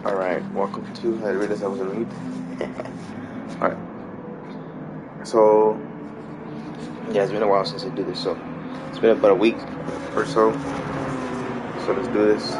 Alright, welcome to I realized I wasn't mute. Alright. So yeah, it's been a while since I do this, so it's been about a week or so. So let's do this.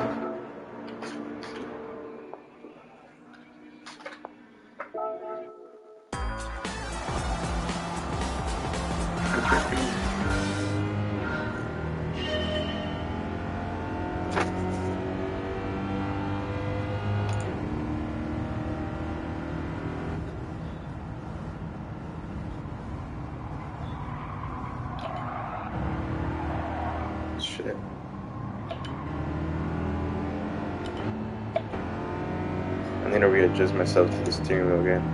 Shit. I need to readjust myself to the steering wheel again.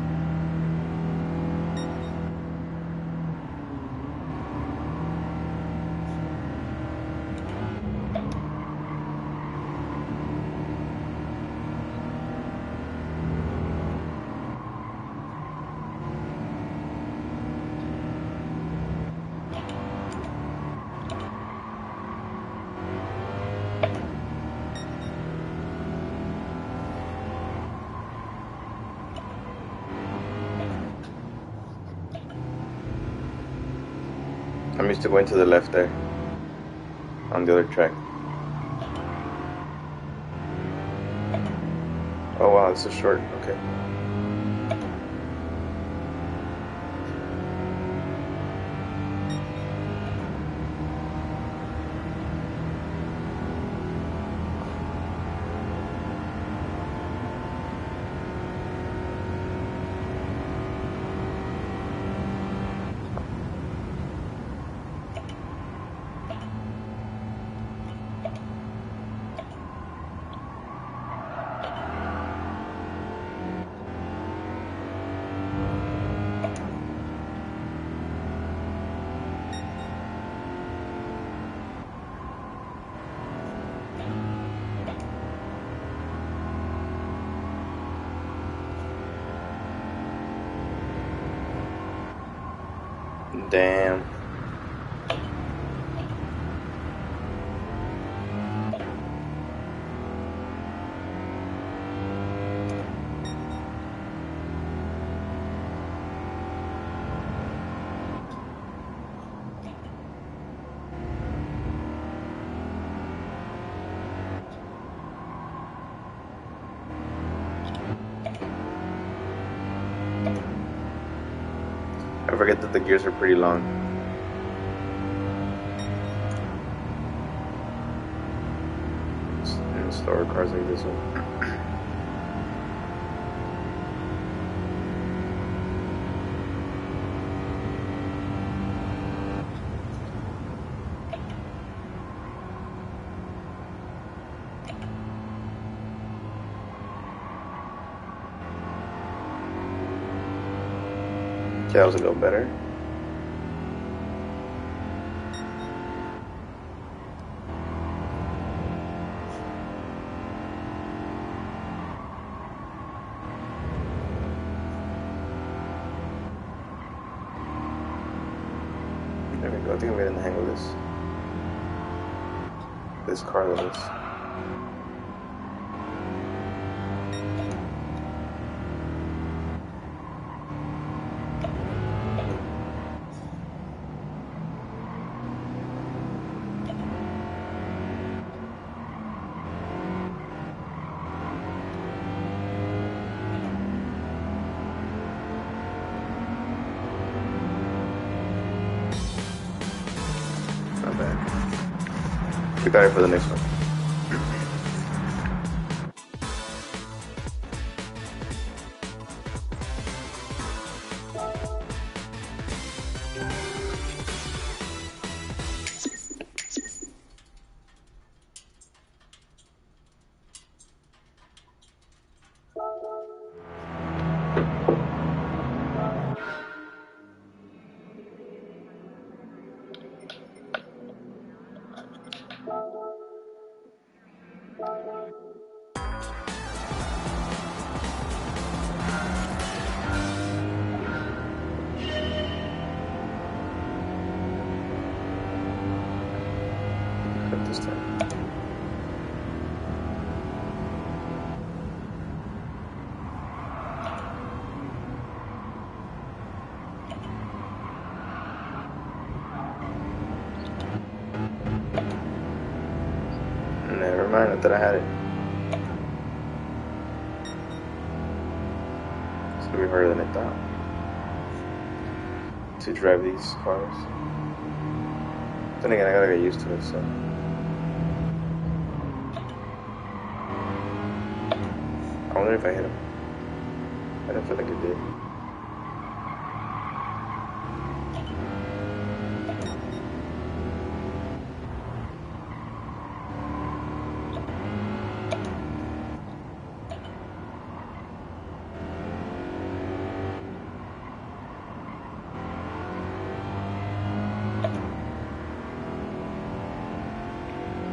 I'm used to going to the left there on the other track. Oh wow, it's so short. Okay. Damn. I forget that the gears are pretty long. In slower cars like this one. Okay, that was a little better. There we go. I think I'm getting the hang of this. This car that is. Not bad. We got it for the next one. Cut this time. mind, I thought I had it. It's gonna be harder than I thought to drive these cars. Then again, I gotta get used to it, so. I wonder if I hit him. I don't feel like it did.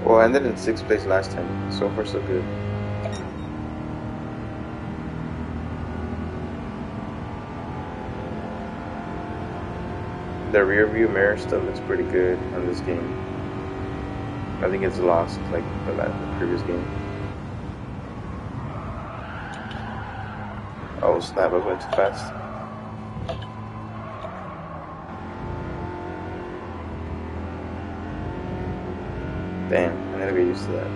Well, I ended in 6th place last time. So far, so good. The rear view mirror stuff looks pretty good on this game. I think it's lost like the previous game. Oh snap, I went too fast. Damn, I gotta get used to that.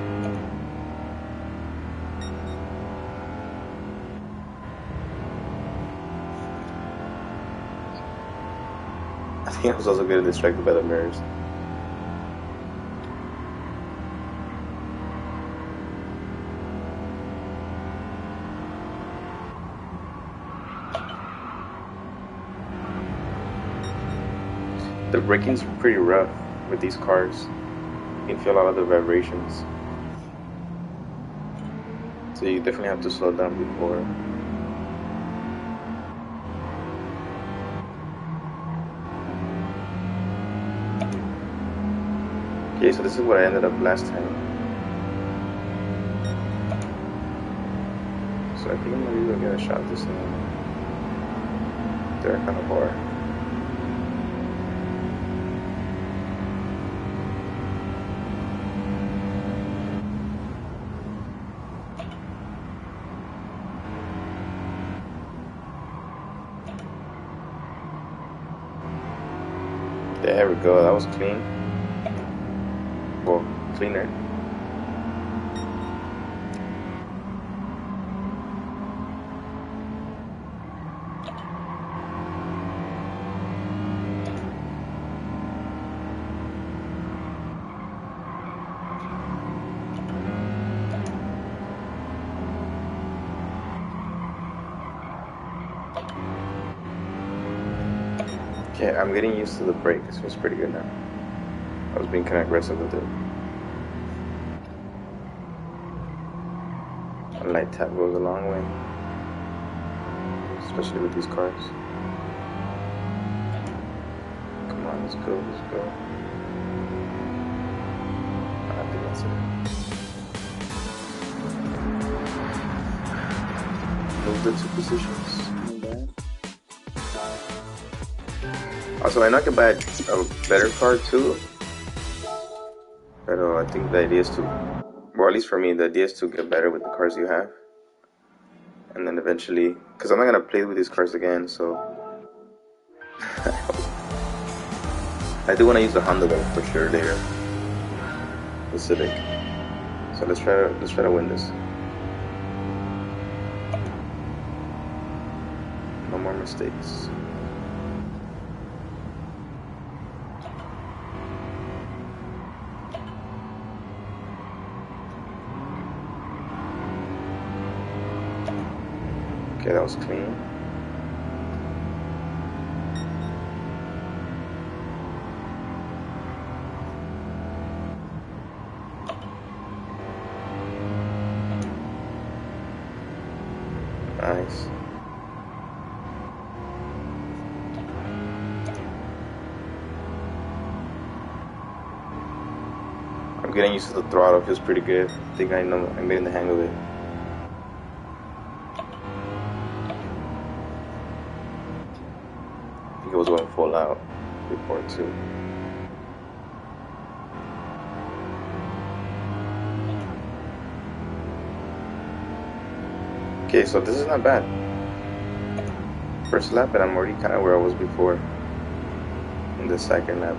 I think I was also getting distracted by the mirrors. The braking's pretty rough with these cars. You can feel a lot of the vibrations. So you definitely have to slow down before. Okay, so this is what I ended up last time. So I think I'm gonna go get a shot this time. They're kind of far. There we go, that was clean. Well, cleaner. Okay, I'm getting used to the brake. It feels pretty good now. I was being kind of aggressive with it. A light tap goes a long way, especially with these cars. Come on, let's go, let's go. I think that's it. Moved into positions. Also, I know I can buy a better car too, but I think the idea is to, well, at least for me, the idea is to get better with the cars you have, and then eventually, because I'm not gonna play with these cars again, so I do want to use the Honda though for sure later, the Civic. So let's try to win this. No more mistakes. Okay, that was clean. Nice. I'm getting used to the throttle, feels pretty good. I think I'm getting the hang of it. It was going full out before too. Okay, so this is not bad. First lap, and I'm already kind of where I was before in the second lap.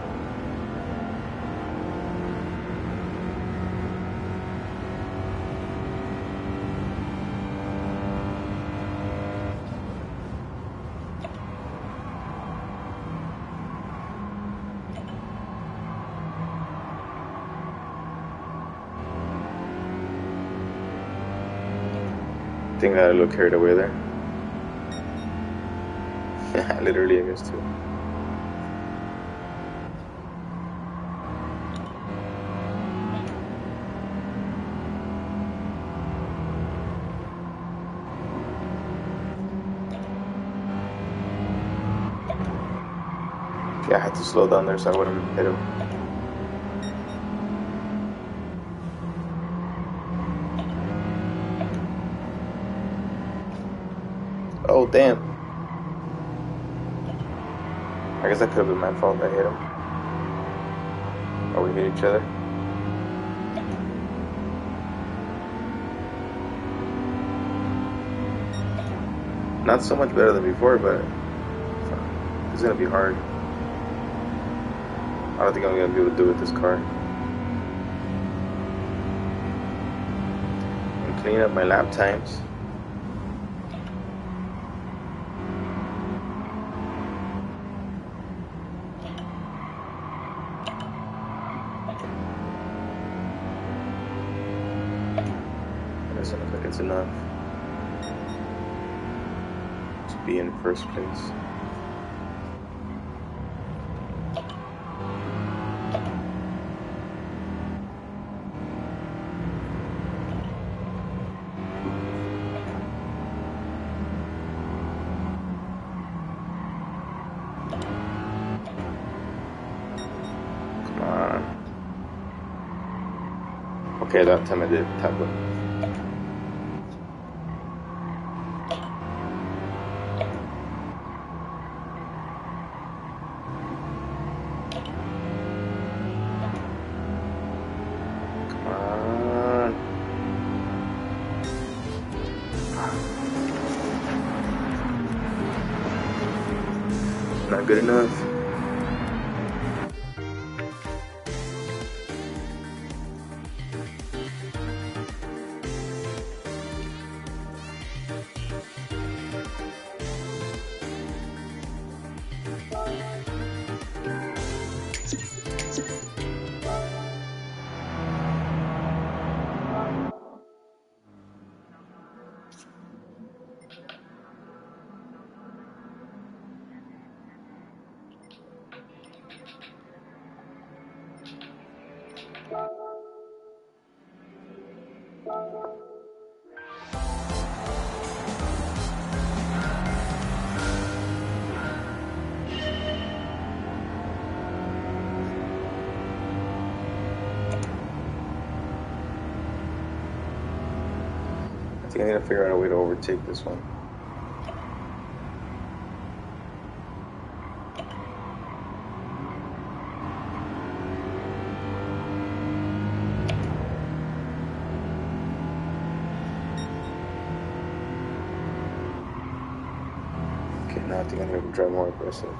I think I got a little carried away there. Literally, I guess too. Yeah, I had to slow down there so I wouldn't hit him. Oh, damn. I guess that could have been my fault. I hit him. Or we hit each other. Not so much better than before, but it's gonna be hard. I don't think I'm gonna be able to do it with this car. I'm cleaning up my lap times. Doesn't look like it's enough to be in first place. Come on. Okay, that time I did tap it. Not good enough. I think I need to figure out a way to overtake this one. Okay, now I think I need to drive more aggressive.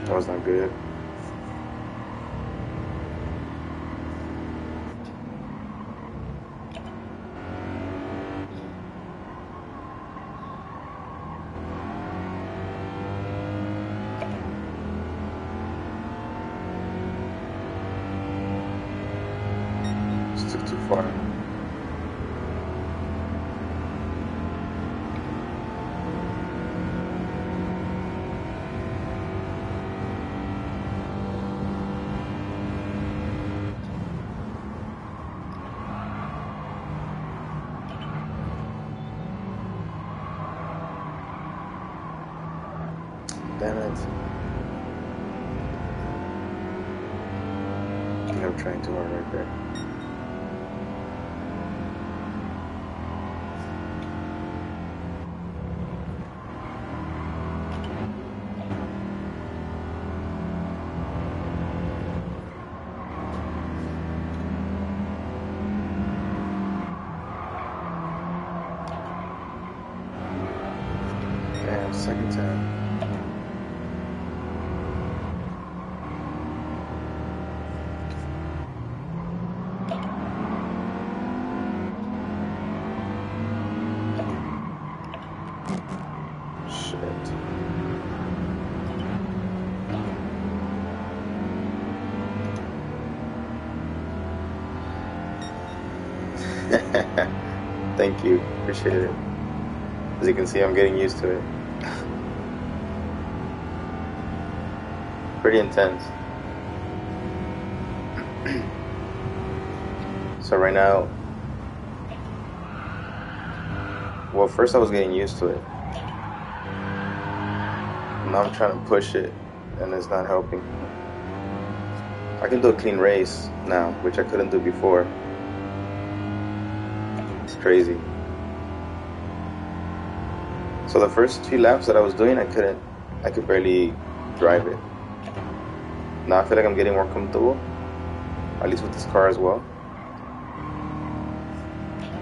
That was not good. Just took too far. Damn it. I think I'm trying too hard right there. Damn, second time. shit. Thank you, appreciate it. As you can see, I'm getting used to it. Pretty intense. So right now, well, first I was getting used to it. Now I'm trying to push it, and it's not helping. I can do a clean race now, which I couldn't do before. It's crazy. So the first few laps that I was doing, I could barely drive it. Now I feel like I'm getting more comfortable, at least with this car as well.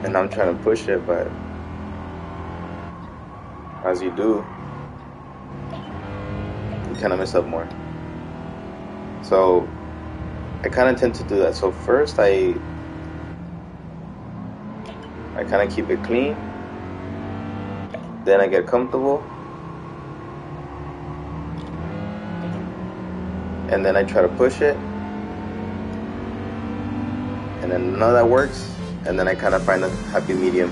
And now I'm trying to push it, but as you do, you kind of mess up more. So I kind of tend to do that. So first I kind of keep it clean, then I get comfortable, and then I try to push it, and then none of that works, and then I kind of find a happy medium.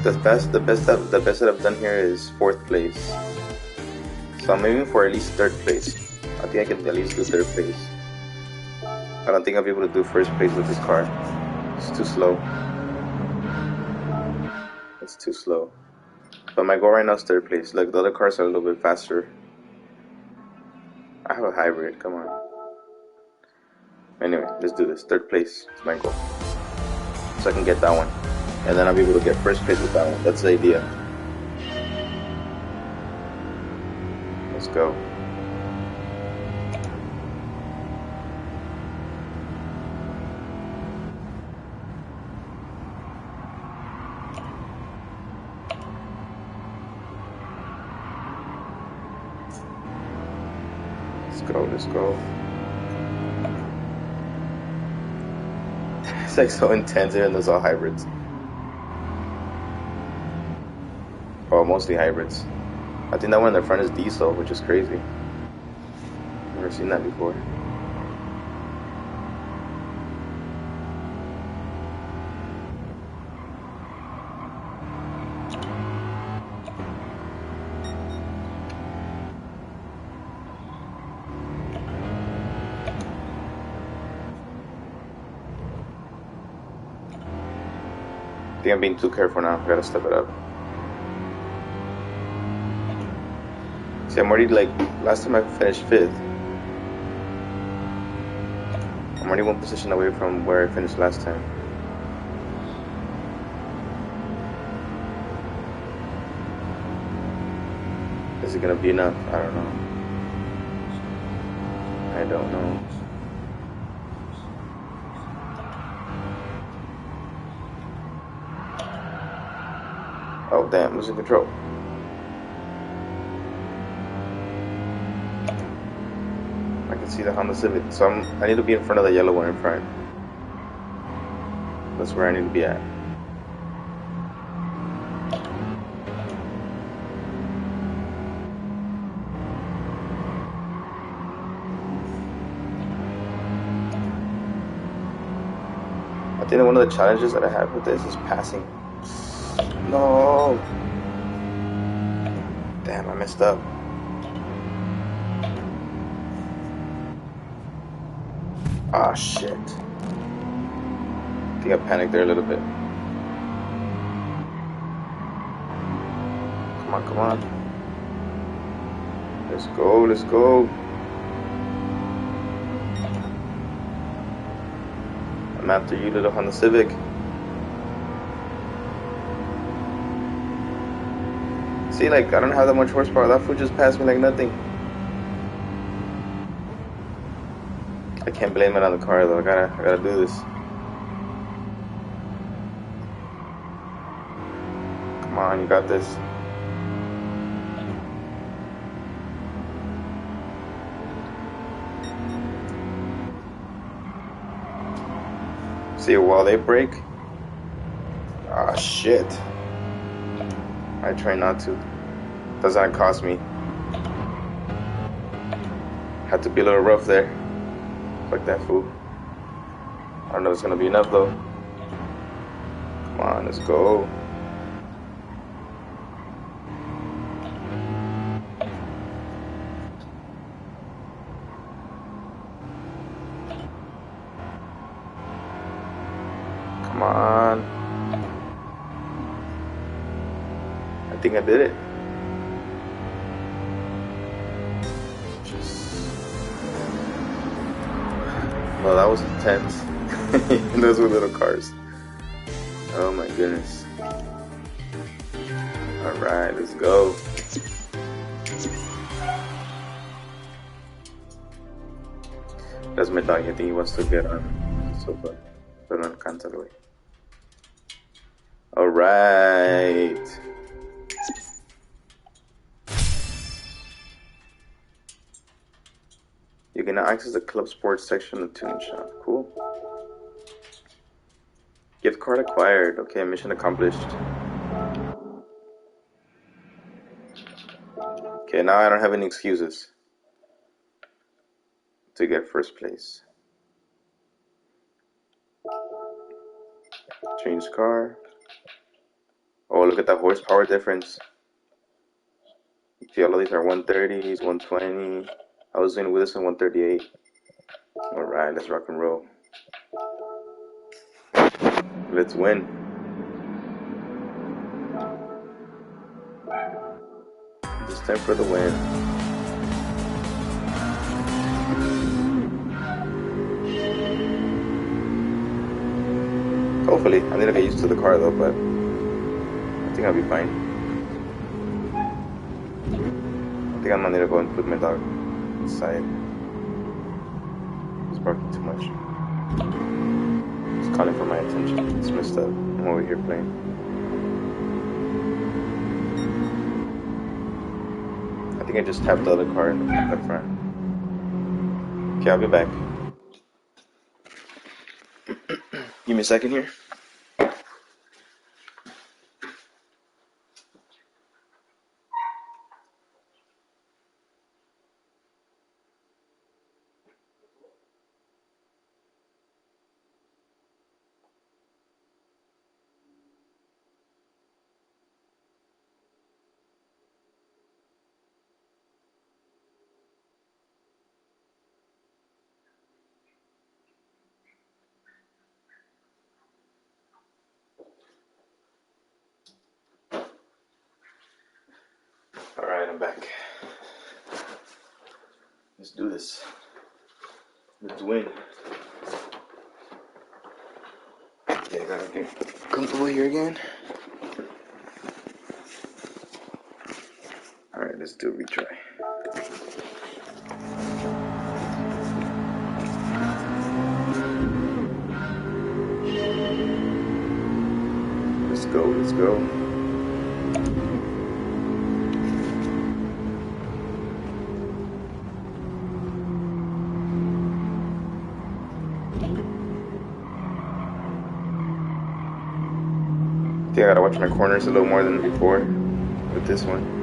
The best that I've done here is 4th place. So I'm aiming for at least 3rd place. I think I can at least do 3rd place. I don't think I'll be able to do 1st place with this car. It's too slow. It's too slow. But my goal right now is 3rd place. Look, the other cars are a little bit faster. I have a hybrid, come on. Anyway, let's do this. 3rd place is my goal. So I can get that one. And then I'll be able to get 1st place with that one. That's the idea. Let's go. Let's go. It's like so intense even though it's all hybrids. Well, mostly hybrids. I think that one in the front is diesel, which is crazy. Never seen that before. I think I'm being too careful now. I gotta step it up. See, I'm already like, last time I finished 5th. I'm already 1 position away from where I finished last time. Is it gonna be enough? I don't know. I don't know. Oh damn, losing control. I can see the Honda Civic, so I need to be in front of the yellow one in front. That's where I need to be at. I think one of the challenges that I have with this is passing. No! Damn, I messed up. Ah, shit. I think I panicked there a little bit. Come on, come on. Let's go, let's go. I'm after you, little Honda Civic. See, like, I don't have that much horsepower. That fool just passed me like nothing. I can't blame it on the car though. I gotta do this. Come on, you got this. See, while they break. Ah, shit. I try not to. That's not cost me. Had to be a little rough there. Fuck that fool. I don't know if it's gonna be enough though. Come on, let's go. Come on. I think I did it. Well, that was intense. Those were little cars. Oh my goodness. Alright, let's go. That's my dog. I think he wants to get on the sofa. Pero no alcanza, güey. Alright. You can now access the club sports section of the tuning shop. Cool. Gift card acquired. Okay, mission accomplished. Okay, now I don't have any excuses to get first place. Change car. Oh, look at the horsepower difference. See, all of these are 130s, 120. I was doing with this one 138. Alright, let's rock and roll. Let's win. It's time for the win. Hopefully, I need to get used to the car though, but I think I'll be fine. I think I'm gonna need to go and put my dog inside. He's barking too much. He's calling for my attention. It's messed up. I'm over here playing. I think I just tapped the other car in the front. Okay, I'll be back. Give me a second here. Alright, I'm back. Let's do this. Let's win. Okay, I gotta get comfortable here again. Alright, let's do a retry. Let's go, let's go. I think I gotta watch my corners a little more than before with this one.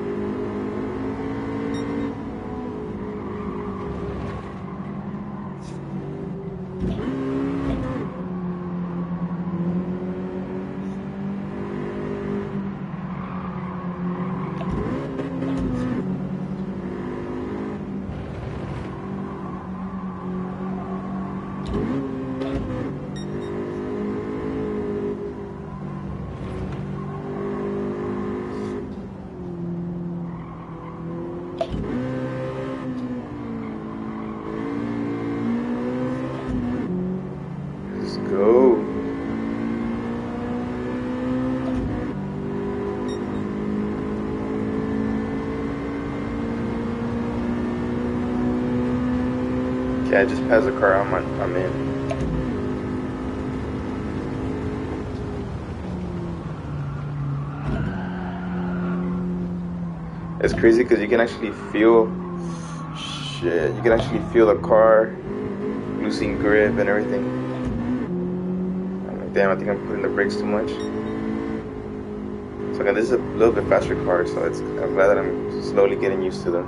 Let's go. Okay, I just passed the car I'm in. It's crazy because you can actually feel shit. You can actually feel the car losing grip and everything. I'm like, damn, I think I'm putting the brakes too much. So again, this is a little bit faster car, so I'm glad that I'm slowly getting used to them.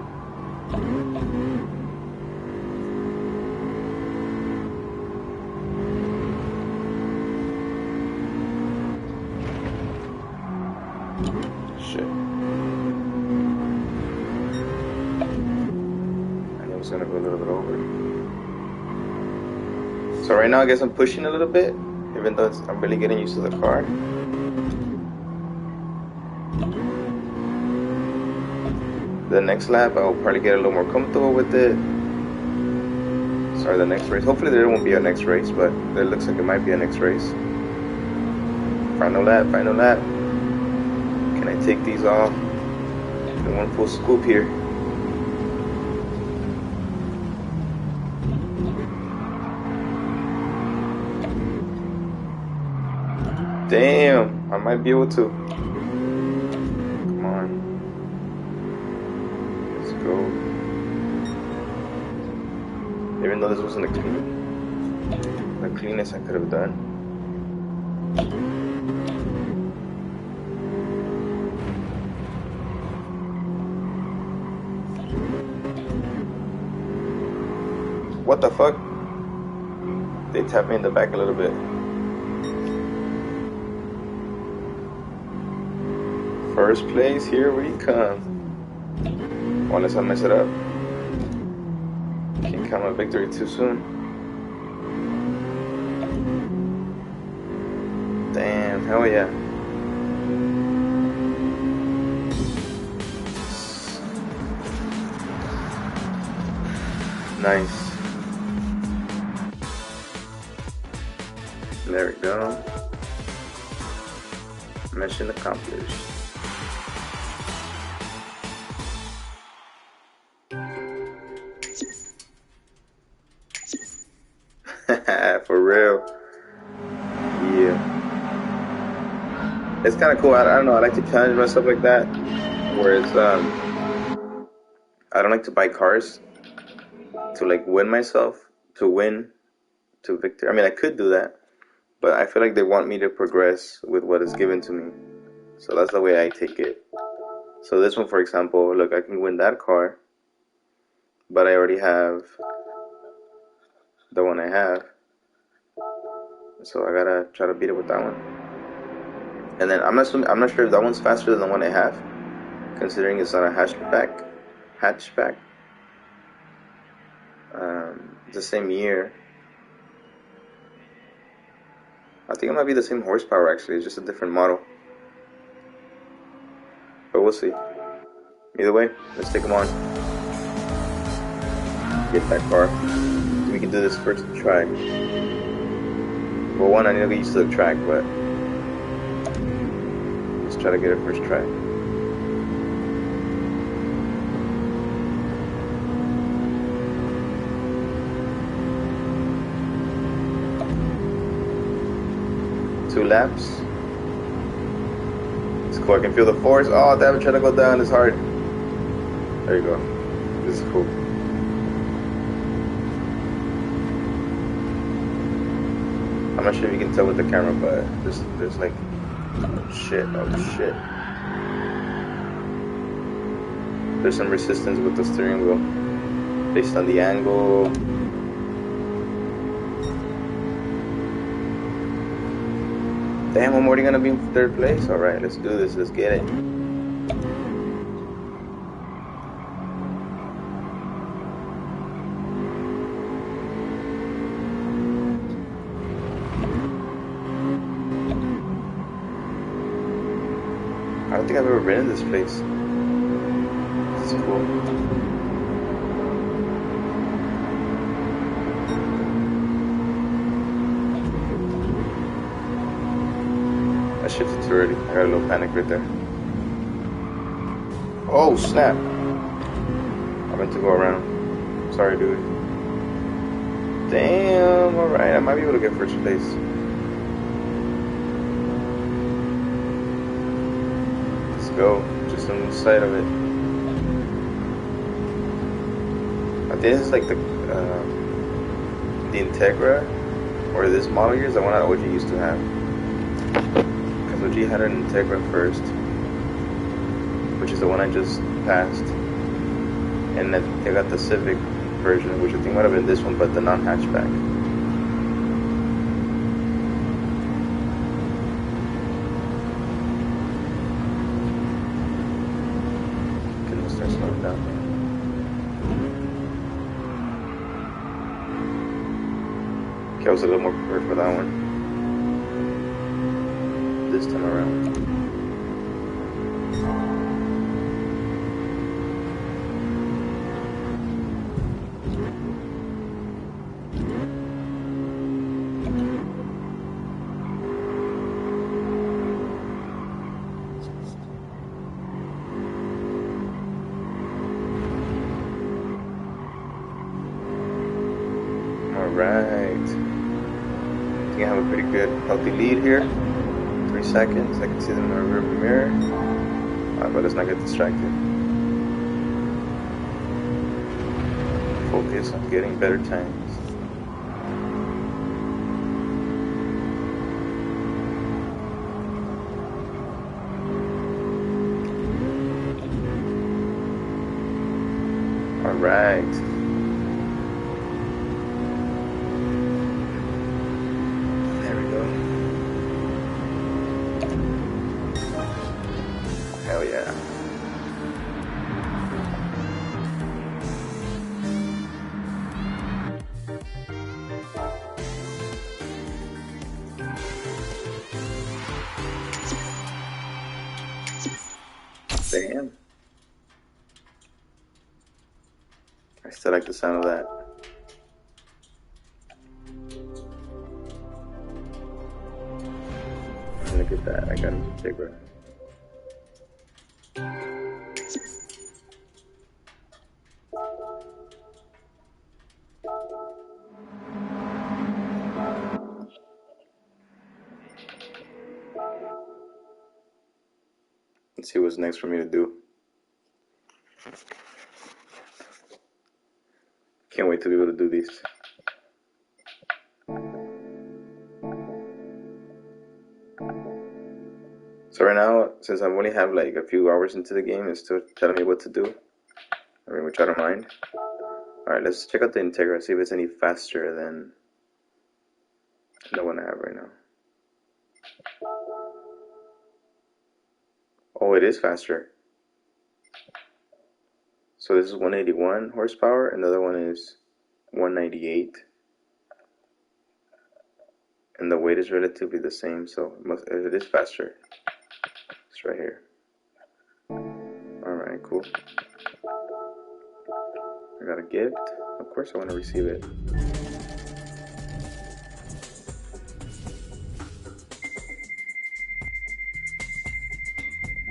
Shit. I know it's gonna go a little bit over. So right now I guess I'm pushing a little bit, even though I'm really getting used to the car. The next lap I'll probably get a little more comfortable with it. Sorry, the next race. Hopefully there won't be a next race, but it looks like it might be a next race. Final lap, final lap. Can I take these off? In one full scoop here. Damn, I might be able to. Come on. Let's go. Even though this wasn't the cleanest I could have done. What the fuck? They tapped me in the back a little bit. First place, here we come. Unless I mess it up. Can't count my victory too soon. Damn, hell yeah. Nice. There we go. Mission accomplished. For real. Yeah. It's kind of cool. I don't know. I like to challenge myself like that. Whereas I don't like to buy cars to like win myself, to win, to victory. I mean, I could do that, but I feel like they want me to progress with what is given to me. So that's the way I take it. So this one, for example, look, I can win that car, but I already have the one I have. So I gotta try to beat it with that one. And then I'm not sure if that one's faster than the one I have, considering it's not a hatchback. It's the same year. I think it might be the same horsepower actually. It's just a different model. But we'll see. Either way, let's take them on. Get that car. We can do this first try. Well, one, I need to get used to the track, but let's try to get it first try. Two laps. It's cool. I can feel the force. Oh, damn it, trying to go down is hard. There you go. This is cool. I'm not sure if you can tell with the camera, but there's like, oh shit. There's some resistance with the steering wheel based on the angle. Damn, I'm already gonna be in third place. Alright, let's do this, let's get it. I don't think I've ever been in this place. This is cool. I shifted too early. I got a little panic right there. Oh snap! I meant to go around. Sorry, dude. Damn. All right, I might be able to get first place. Let's go. Just on the side of it. I think this is like the Integra, or this model year is the one that OG used to have. OG had an Integra first, which is the one I just passed, and they got the Civic version, which I think might have been this one, but the non-hatchback. Can we start slowing down? Okay, I was a little more prepared for that one this time around. Alright. I think I have a pretty good healthy lead here. 3 seconds. I can see them in my rearview mirror. But let's not get distracted. Focus on getting better times. Alright. Hell yeah. Damn. I still like the sound of that. Look at that, I got him bigger. Let's see what's next for me to do. Can't wait to be able to do these. So right now, since I only have like a few hours into the game, it's still telling me what to do. I mean, which I don't mind. Alright, let's check out the Integra, see if it's any faster than the one I have right now. Oh, it is faster. So this is 181 horsepower, and the other one is 198. And the weight is relatively the same, so it is faster. It's right here. Alright, cool. I got a gift. Of course I want to receive it.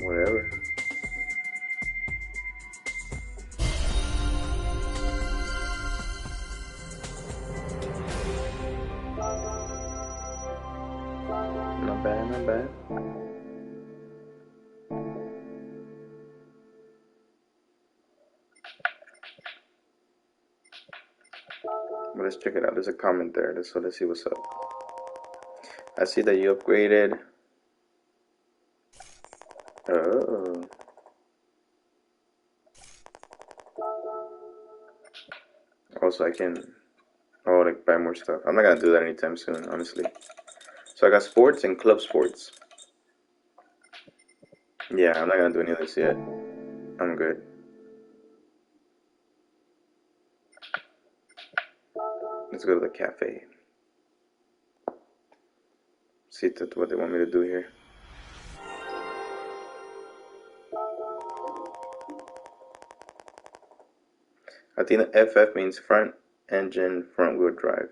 Whatever. Not bad, not bad. Well, let's check it out. There's a comment there, so let's see what's up. I see that you upgraded. Oh. Also, I can like buy more stuff. I'm not gonna do that anytime soon, honestly. So I got sports and club sports. Yeah, I'm not gonna do any of this yet. I'm good. Let's go to the cafe. See what they want me to do here. I think the FF means front engine front wheel drive.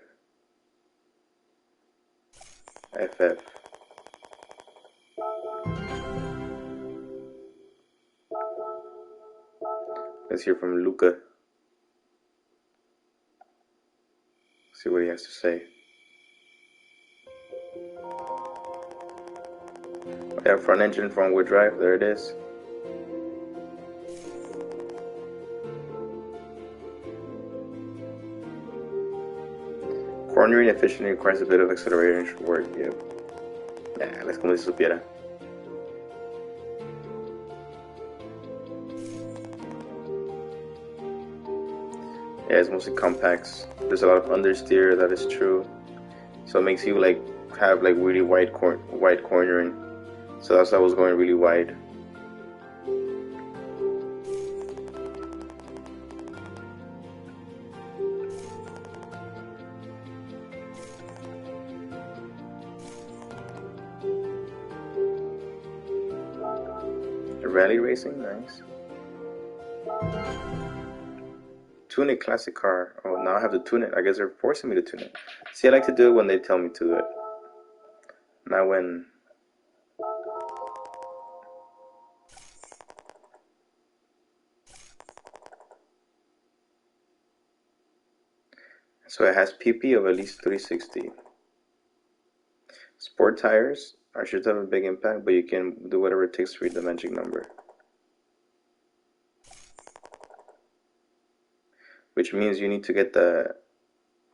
FF. Let's hear from Luca. See what he has to say. Yeah, front engine front wheel drive. There it is. Cornering efficiently requires a bit of acceleration work. Yeah. Nah, es como si supiera. Yeah, it's mostly compacts. There's a lot of understeer, that is true. So it makes you like have like really wide cornering. So that's why I was going really wide. Rally racing, nice. Tune a classic car. Oh, now I have to tune it. I guess they're forcing me to tune it. See, I like to do it when they tell me to do it. Not when. So it has PP of at least 360. Sport tires are sure to have a big impact, but you can do whatever it takes to read the magic number. Which means you need to get the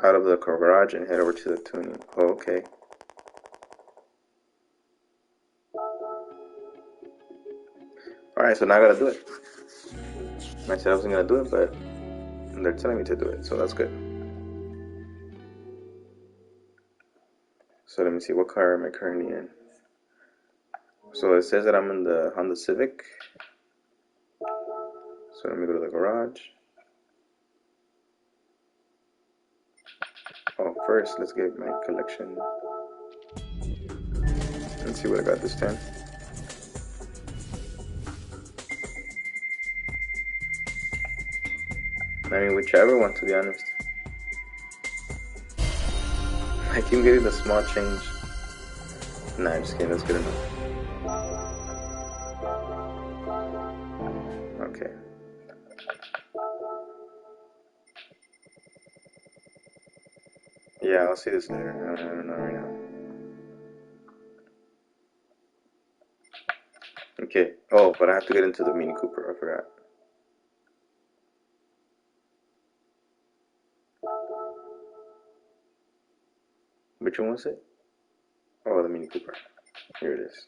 out of the garage and head over to the tuning. Oh, okay. Alright, so now I gotta do it. I said I wasn't gonna do it, but they're telling me to do it, so that's good. So let me see, what car am I currently in? So it says that I'm in the Honda Civic. So let me go to the garage. Oh, first let's get my collection. Let's see what I got this time. I mean, whichever one, to be honest. I keep getting the small change. Nah, I'm just kidding, that's good enough. Okay. Yeah, I'll see this later. Not right now. Okay. Oh, but I have to get into the Mini Cooper. I forgot. Which one was it? Oh, the Mini Cooper. Here it is.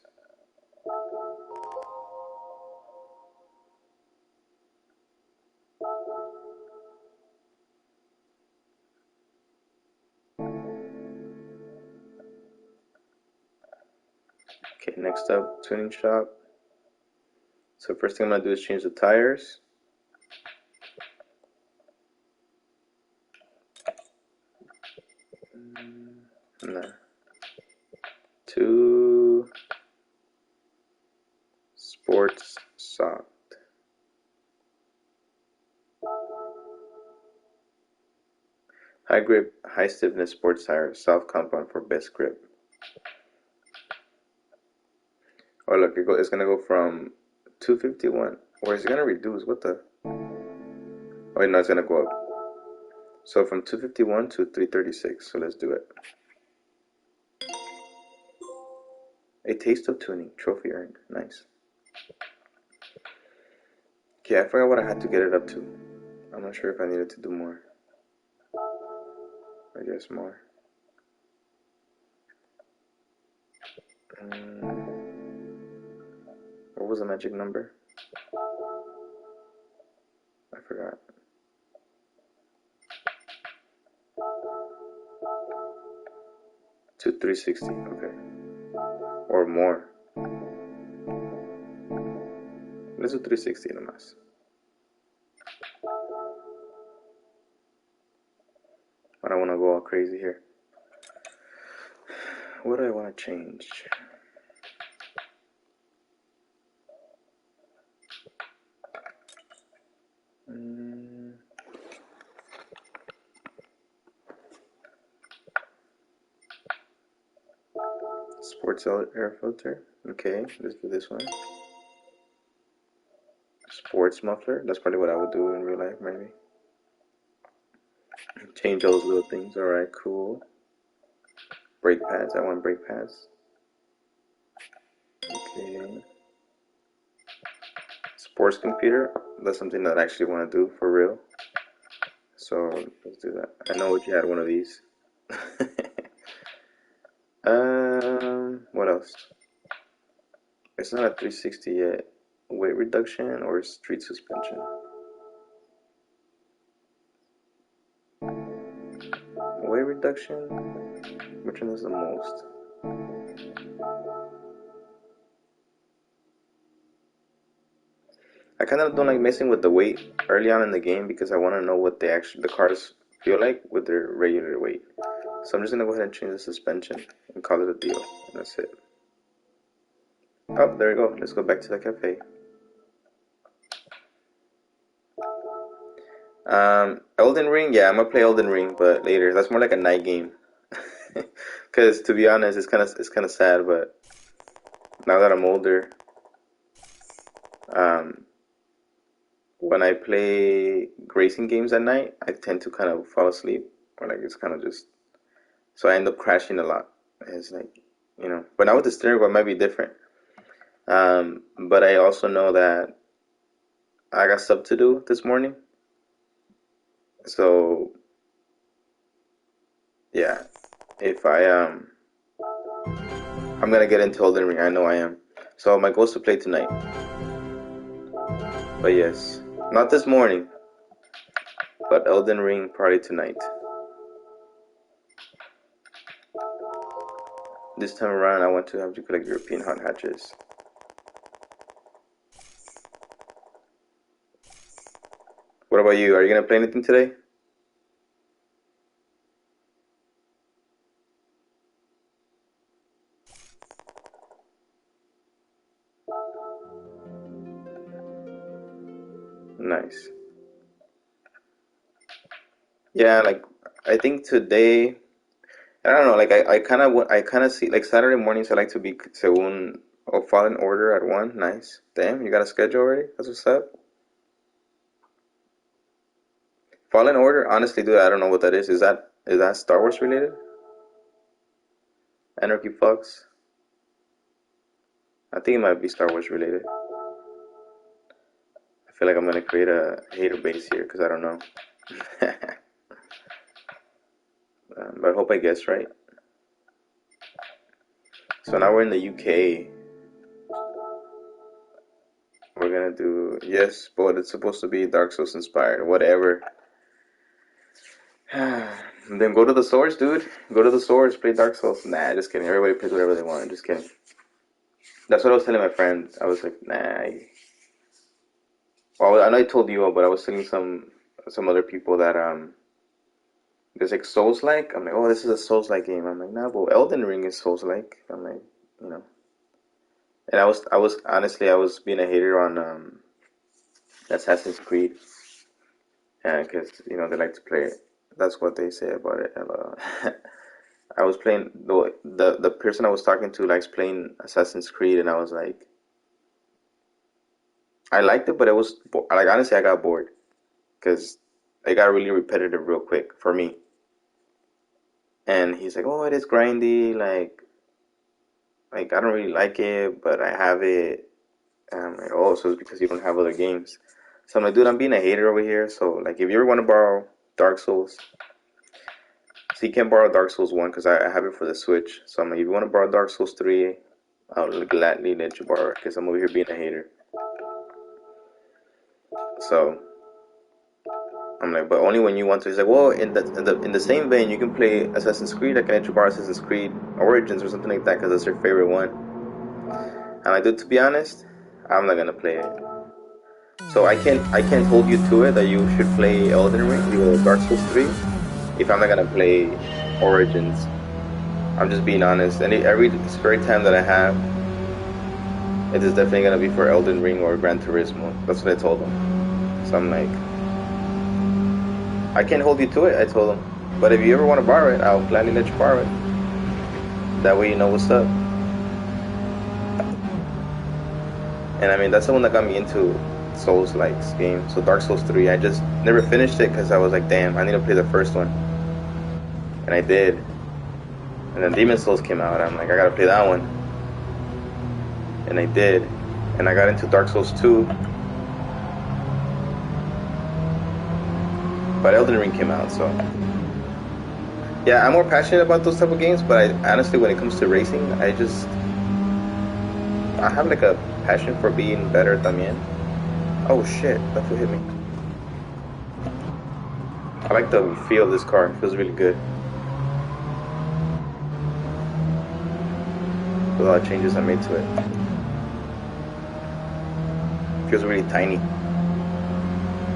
Okay, next up, tuning shop. So first thing I'm gonna do is change the tires. Nah. To sports soft. High grip, high stiffness sports tire, soft compound for best grip. Oh look, it's gonna go from 251, or is it gonna reduce? What the? Oh wait, no, it's gonna go up. So from 251 to 336. So let's do it. A taste of tuning, trophy earned. Nice. Okay, I forgot what I had to get it up to. I'm not sure if I needed to do more. I guess more. What was the magic number? I forgot. To 360, okay. Or more. Let's do 360 nomás. I don't want to go all crazy here. What do I want to change? Sports air filter. Okay, let's do this one. Sports muffler. That's probably what I would do in real life, maybe. Change those little things. Alright, cool. Brake pads. I want brake pads. Okay. Sports computer. That's something that I actually want to do for real. So let's do that. I know you had one of these. What else? It's not a 360 yet. Weight reduction or street suspension? weight reduction. Which one is the most? I kind of don't like messing with the weight early on in the game because I want to know what the cars feel like with their regular weight. So I'm just gonna go ahead and change the suspension and call it a deal. And that's it. Oh, there we go. Let's go back to the cafe. Elden Ring, yeah, I'm gonna play Elden Ring, but later. That's more like a night game. Cause to be honest, it's kind of sad, but now that I'm older, when I play racing games at night, I tend to kind of fall asleep, or like it's kind of just so I end up crashing a lot. It's like but now with the steering wheel, it might be different. But I also know that I got stuff to do this morning, so yeah, if I'm gonna get into Elden Ring. I know I am. So my goal is to play tonight. But yes, not this morning, but Elden Ring probably tonight. This time around, I want to have to collect European hot hatches. What about you? Are you gonna play anything today? Nice. Yeah, like I think today, I don't know. Like I kind of see like Saturday mornings. I like to be según or fall in order at one. Nice. Damn, you got a schedule already? That's what's up. Fall in order. Honestly, dude, I don't know what that is. Is that Star Wars related? Anarchy Fox. I think it might be Star Wars related. I feel like I'm gonna create a hater base here because I don't know. But I hope I guess right. So now we're in the UK. We're gonna do yes, but it's supposed to be Dark Souls inspired. Whatever. Then go to the source, dude. Go to the source. Play Dark Souls. Nah, just kidding. Everybody plays whatever they want. Just kidding. That's what I was telling my friend. I was like, nah. Well, I know I told you all, but I was telling some other people that there's like Souls like. I'm like, oh, this is a Souls like game. I'm like, nah, but Elden Ring is Souls like. I'm like, you know. And I was honestly, I was being a hater on Assassin's Creed, and because they like to play it. That's what they say about it. I was playing the person I was talking to likes playing Assassin's Creed, and I was like, I liked it, but it was like honestly, I got bored because it got really repetitive real quick for me. And he's like, oh, it is grindy, like I don't really like it, but I have it. And I'm like, oh, so it's because you don't have other games. So I'm like, dude, I'm being a hater over here. So like, if you ever want to borrow Dark Souls, so you can borrow Dark Souls 1 because I have it for the Switch. So I'm like, if you want to borrow Dark Souls 3, I'll gladly let you borrow it because I'm over here being a hater. So I'm like, but only when you want to. He's like, well, in the same vein, you can play Assassin's Creed. I can let you borrow Assassin's Creed Origins or something like that because that's your favorite one. I'm like, dude, to be honest, I'm not gonna play it. So I can't hold you to it that you should play Elden Ring, Dark Souls 3, if I'm not gonna play Origins. I'm just being honest. And every spare time that I have, it is definitely gonna be for Elden Ring or Gran Turismo. That's what I told him. So I'm like, I can't hold you to it. I told him. But if you ever want to borrow it, I'll gladly let you borrow it. That way you know what's up. And I mean, that's the one that got me into Souls-like game. So Dark Souls 3, I just never finished it because I was like, damn, I need to play the first one. And I did. And then Demon Souls came out. I'm like, I gotta play that one. And I did. And I got into Dark Souls 2. But Elden Ring came out, so yeah, I'm more passionate about those type of games. But honestly, when it comes to racing, I have like a passion for being better también. Oh shit, that's what hit me. I like the feel of this car. It feels really good. with all the changes I made to it. It feels really tiny.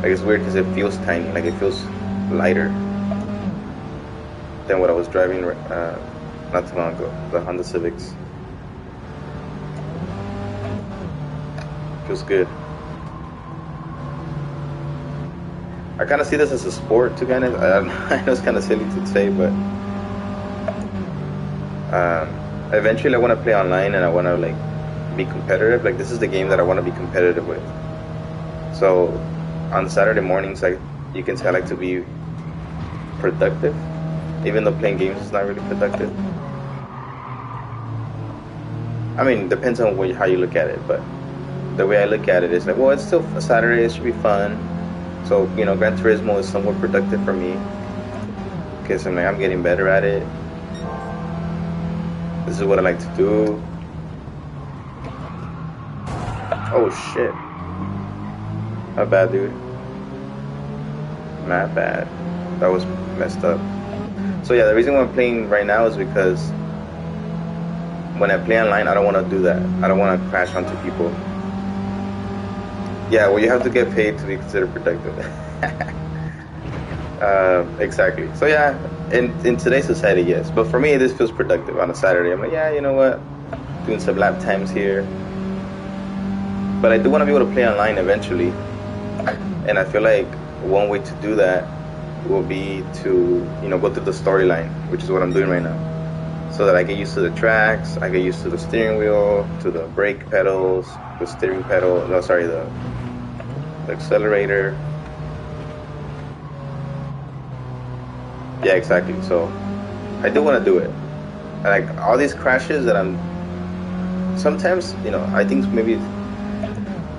Like, it's weird because it feels tiny. Like, it feels lighter than what I was driving not too long ago, the Honda Civics. Feels good. I kind of see this as a sport too, kind of. I know it's kind of silly to say, but eventually I want to play online and I want to like be competitive. Like, this is the game that I want to be competitive with. So on Saturday mornings, like, you can say I like to be productive, even though playing games is not really productive. I mean, it depends on how you look at it, but the way I look at it is like, well, it's still a Saturday, it should be fun. So, you know, Gran Turismo is somewhat productive for me because I'm getting better at it. This is what I like to do. Oh shit. Not bad, dude. Not bad. That was messed up. So yeah, the reason why I'm playing right now is because when I play online, I don't want to do that. I don't want to crash onto people. Yeah, well, you have to get paid to be considered productive. Exactly. So yeah, in today's society, yes. But for me, this feels productive on a Saturday. I'm like, yeah, you know what? Doing some lap times here. But I do want to be able to play online eventually. And I feel like one way to do that will be to, you know, go through the storyline, which is what I'm doing right now. So that I get used to the tracks, I get used to the steering wheel, to the brake pedals, the steering pedal, no, sorry, the accelerator. Yeah, exactly. So I do want to do it. And like all these crashes that I'm sometimes, you know, I think maybe,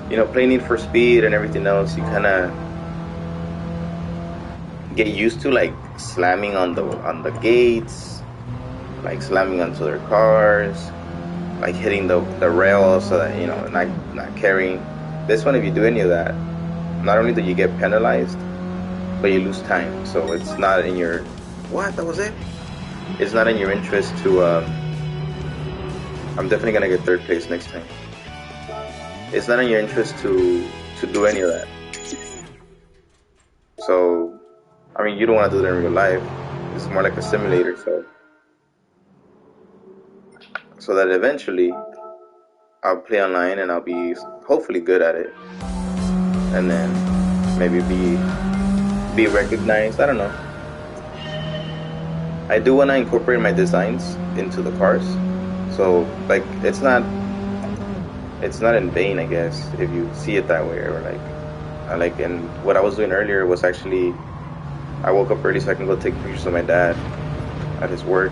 you know, playing Need for Speed and everything else, you kind of get used to like slamming on the gates, like slamming onto their cars, like hitting the rails so that, you know, not carrying. This one, if you do any of that, not only do you get penalized, but you lose time. So it's not in your that was it. It's not in your interest to. I'm definitely gonna get third place next time. It's not in your interest to do any of that. So, I mean, you don't want to do that in real life. It's more like a simulator, so that eventually I'll play online and I'll be hopefully good at it, and then maybe be recognized. I don't know. I do want to incorporate my designs into the cars, so like it's not in vain, I guess, if you see it that way. Or like and what I was doing earlier was actually I woke up early so I can go take pictures of my dad at his work.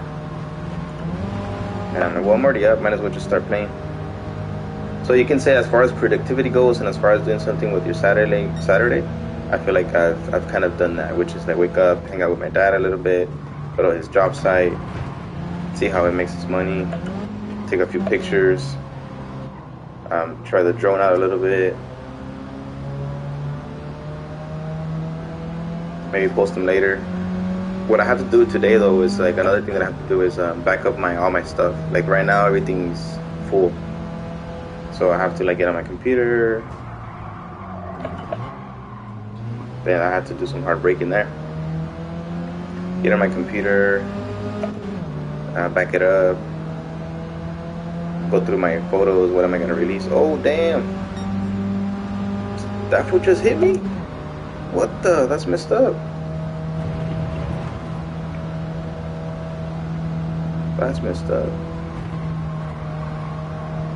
And well, I'm already up, might as well just start playing. So you can say, as far as productivity goes and as far as doing something with your Saturday, I feel like I've kind of done that, which is like wake up, hang out with my dad a little bit, go to his job site, see how he makes his money, take a few pictures, try the drone out a little bit, maybe post them later. What I have to do today though is like another thing that I have to do is back up all my stuff. Like right now everything's full, so I have to like get on my computer. Then I have to do some hard braking there. Get on my computer, back it up, go through my photos. What am I gonna release? Oh damn, that fool just hit me. What the? That's messed up. That's messed up.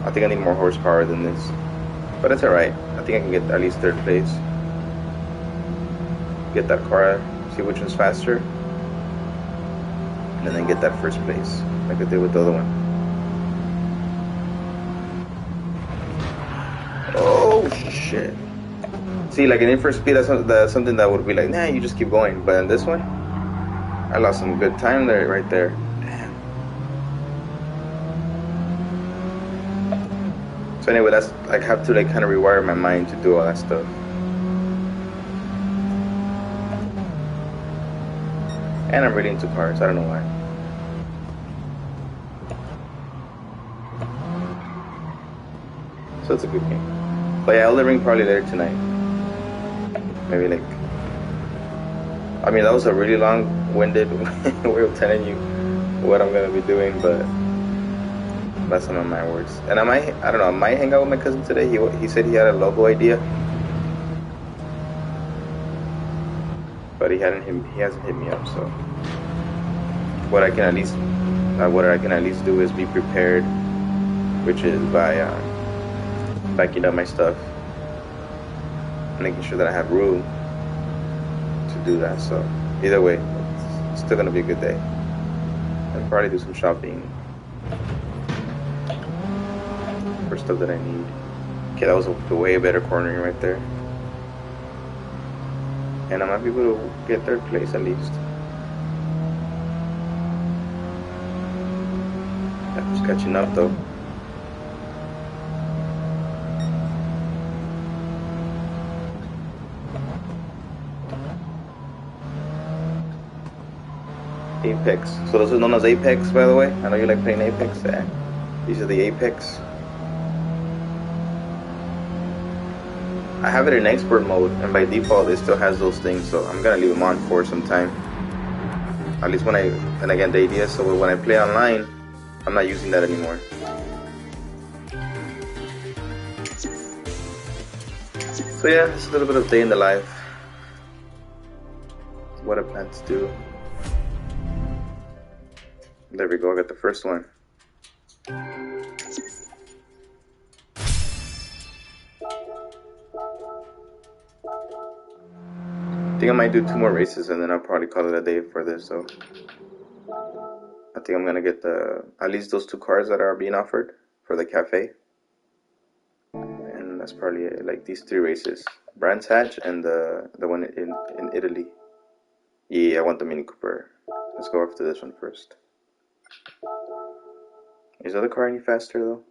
I think I need more horsepower than this, but it's alright. I think I can get at least third place. Get that car, see which one's faster, and then get that first place like I did with the other one. Oh shit. See, like in Need for Speed, that's something that would be like, nah, you just keep going. But in this one, I lost some good time there, right there. Damn. So anyway, that's I have to like kind of rewire my mind to do all that stuff. And I'm really into cars. I don't know why. So it's a good game. But yeah, Elden Ring probably later tonight. Maybe like, I mean, that was a really long-winded way of telling you what I'm gonna be doing, but that's some of my words. And I don't know, I might hang out with my cousin today. He said he had a logo idea, but he hasn't hit me up. So what I can at least do is be prepared, which is by backing up my stuff, making sure that I have room to do that. So either way, it's still gonna be a good day. I'll probably do some shopping for stuff that I need. Okay, that was a way better cornering right there. And I might be able to get third place at least. I'm just catching up though. Apex. So those are known as Apex, by the way. I know you like playing Apex. Yeah. These are the Apex. I have it in expert mode, and by default it still has those things, so I'm gonna leave them on for some time. At least and again the idea is so when I play online, I'm not using that anymore. So yeah, it's a little bit of day in the life. What I plan to do. There we go, I got the first one. I think I might do 2 more races and then I'll probably call it a day for this. So I think I'm gonna get at least those 2 cars that are being offered for the cafe, and that's probably it. Like these 3 races: Brands Hatch and the one in Italy. Yeah, I want the Mini Cooper. Let's go after this one first. Is the other car any faster though?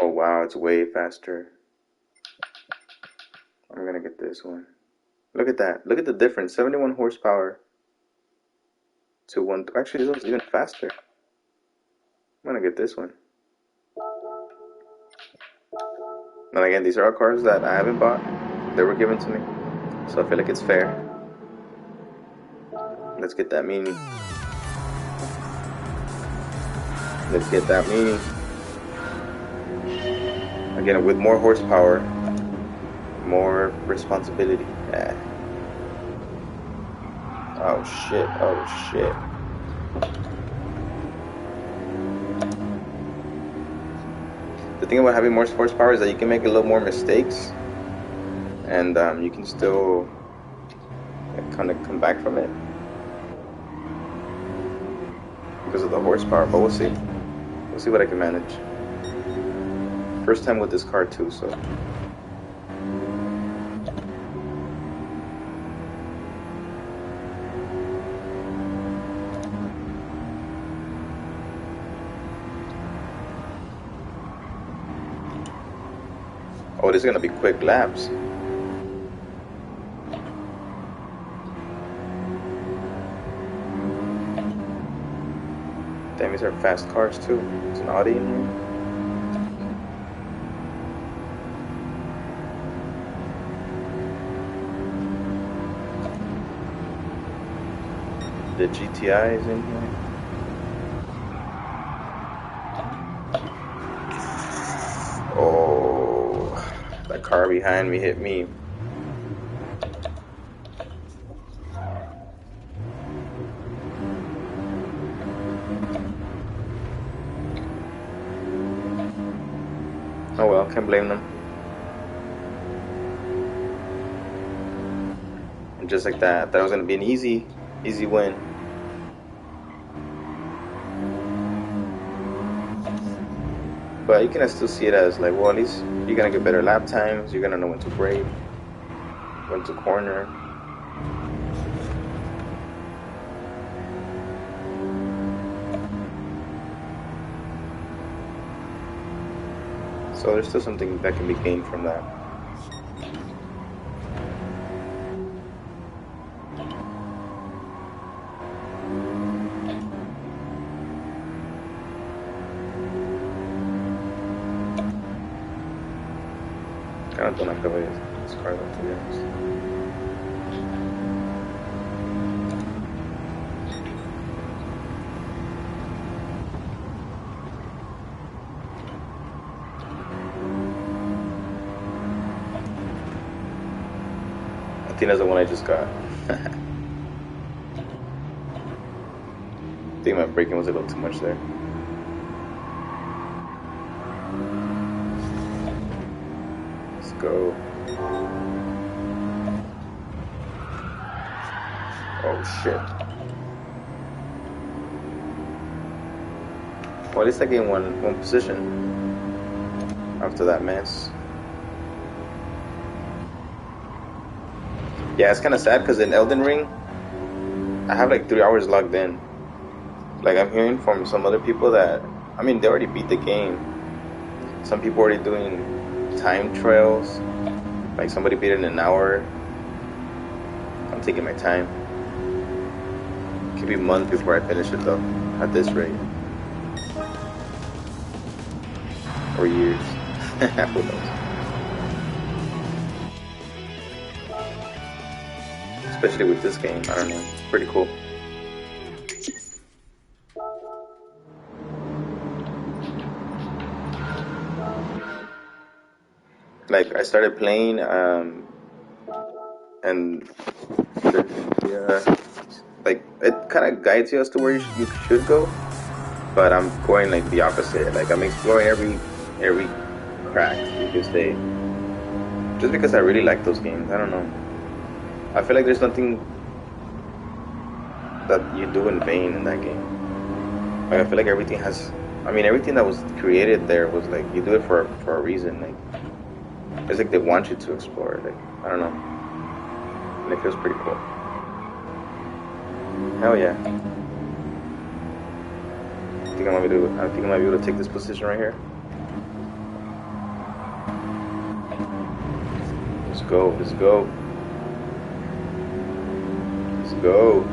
Oh wow, it's way faster. I'm gonna get this one. Look at that. Look at the difference. 71 horsepower to 1. Actually, this one's even faster. I'm gonna get this one. And again, these are all cars that I haven't bought. They were given to me, so I feel like it's fair. Let's get that Mini. Let's get that Mini. Again, with more horsepower, more responsibility. Yeah. Oh shit, oh shit. The thing about having more horsepower is that you can make a little more mistakes, and you can still kind of come back from it because of the horsepower, but we'll see. We'll see what I can manage. First time with this car too, so. Oh, this is gonna be quick laps. Damn, these are fast cars too. There's an Audi in here. The GTI is in here. Oh, that car behind me hit me. Oh well, can't blame them. And just like that, that was gonna be an easy win. But you can still see it as like, well, at least you're gonna get better lap times. You're gonna know when to brake, when to corner. So there's still something that can be gained from that. Kind of don't like the way this car looks, to be honest. I think that's the one I just got. I think my braking was a little too much there. Let's go. Oh shit. Well, at least I gained one position after that mess. Yeah, it's kind of sad because in Elden Ring, I have like 3 hours logged in. Like, I'm hearing from some other people that, I mean, they already beat the game. Some people already doing time trials. Like, somebody beat it in an hour. I'm taking my time. It could be months before I finish it though, at this rate. Or years. Who knows? Especially with this game, I don't know. It's pretty cool. Like, I started playing, and like, it kind of guides you as to where you should go, but I'm going like the opposite. Like, I'm exploring every crack, you could say, just because I really like those games. I don't know. I feel like there's nothing that you do in vain in that game. Like, I feel like everything has, I mean, everything that was created there was like, you do it for a reason. Like, it's like they want you to explore. Like, I don't know. And it feels pretty cool. Hell yeah. I think I might be able to take this position right here. Let's go. Let's go. Let's go.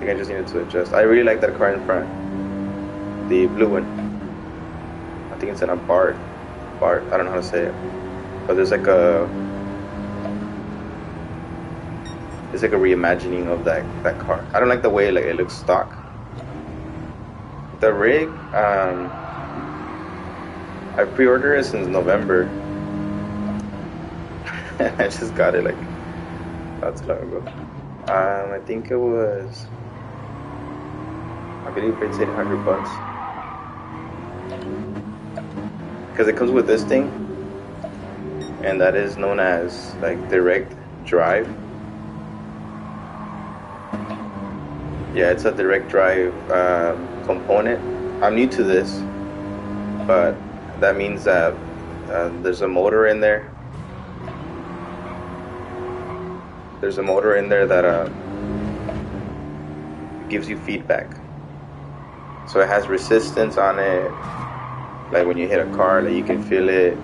I just needed to adjust. I really like that car in front. The blue one. I think it's in a Bart. I don't know how to say it. But there's like it's like a reimagining of that car. I don't like the way like it looks stock. The rig, I pre-ordered it since November. I just got it like not too long ago. I think it was, I believe it's $800 because it comes with this thing, and that is known as like direct drive. Yeah, it's a direct drive component. I'm new to this, but that means that there's a motor in there. There's a motor in there that gives you feedback. So it has resistance on it. Like when you hit a car, like you can feel it.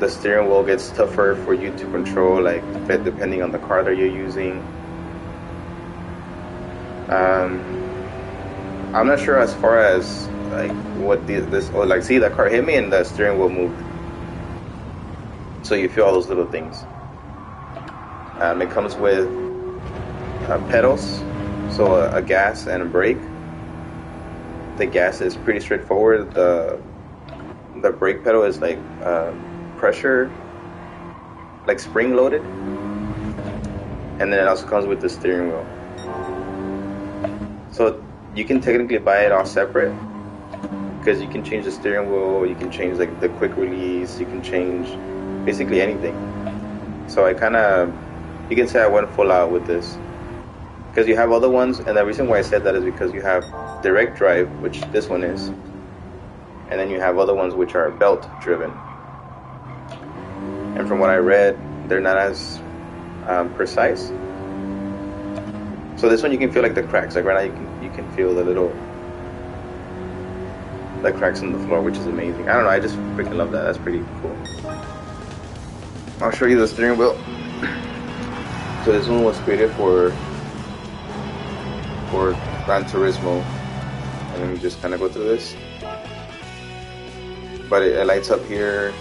The steering wheel gets tougher for you to control, like depending on the car that you're using. I'm not sure as far as like what this. Oh, like see, that car hit me and the steering wheel moved. So you feel all those little things. It comes with pedals, so a gas and a brake. The gas is pretty straightforward. The brake pedal is like pressure, like spring loaded, and then it also comes with the steering wheel. So you can technically buy it all separate because you can change the steering wheel, you can change like the quick release, you can change basically anything. So I kind of, you can say I went full out with this because you have other ones, and the reason why I said that is because you have direct drive, which this one is, and then you have other ones which are belt driven. And from what I read, they're not as precise. So this one you can feel like the cracks. Like right now you can feel the cracks in the floor, which is amazing. I don't know, I just freaking love that. That's pretty cool. I'll show you the steering wheel. So this one was created for Gran Turismo, and let me just kind of go through this. But it lights up here.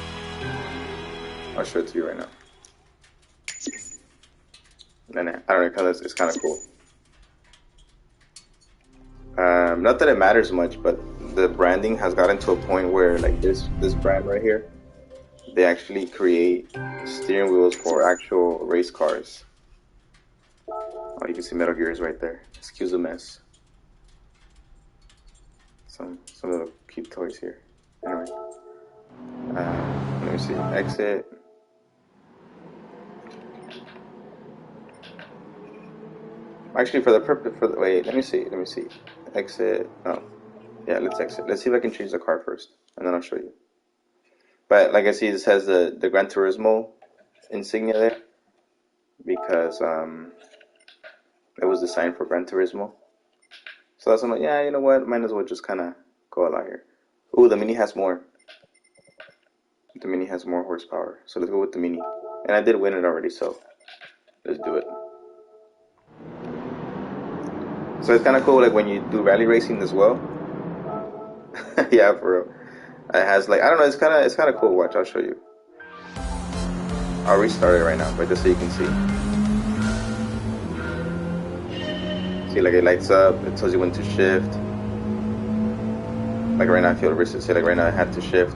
I'll show it to you right now. And I don't know, it's kind of cool. Not that it matters much, but the branding has gotten to a point where, like this brand right here, they actually create steering wheels for actual race cars. Oh, you can see Metal Gear is right there. Excuse the mess. Some little cute toys here. Anyway, let me see. Exit. Actually, for the purpose, wait, let me see. Exit. Oh, yeah, let's exit. Let's see if I can change the car first, and then I'll show you. But like I see, it has the Gran Turismo insignia there because it was designed for Gran Turismo. So that's, I'm like, yeah, you know what? Might as well just kind of go all out here. Ooh, the Mini has more. The Mini has more horsepower. So let's go with the Mini. And I did win it already, so let's do it. So it's kind of cool, like when you do rally racing as well. Yeah, for real. It has like, I don't know, it's kind of cool. Watch, I'll show you. I'll restart it right now, but just so you can see. See, like it lights up. It tells you when to shift. Like right now, I feel risky. See, like right now, I had to shift.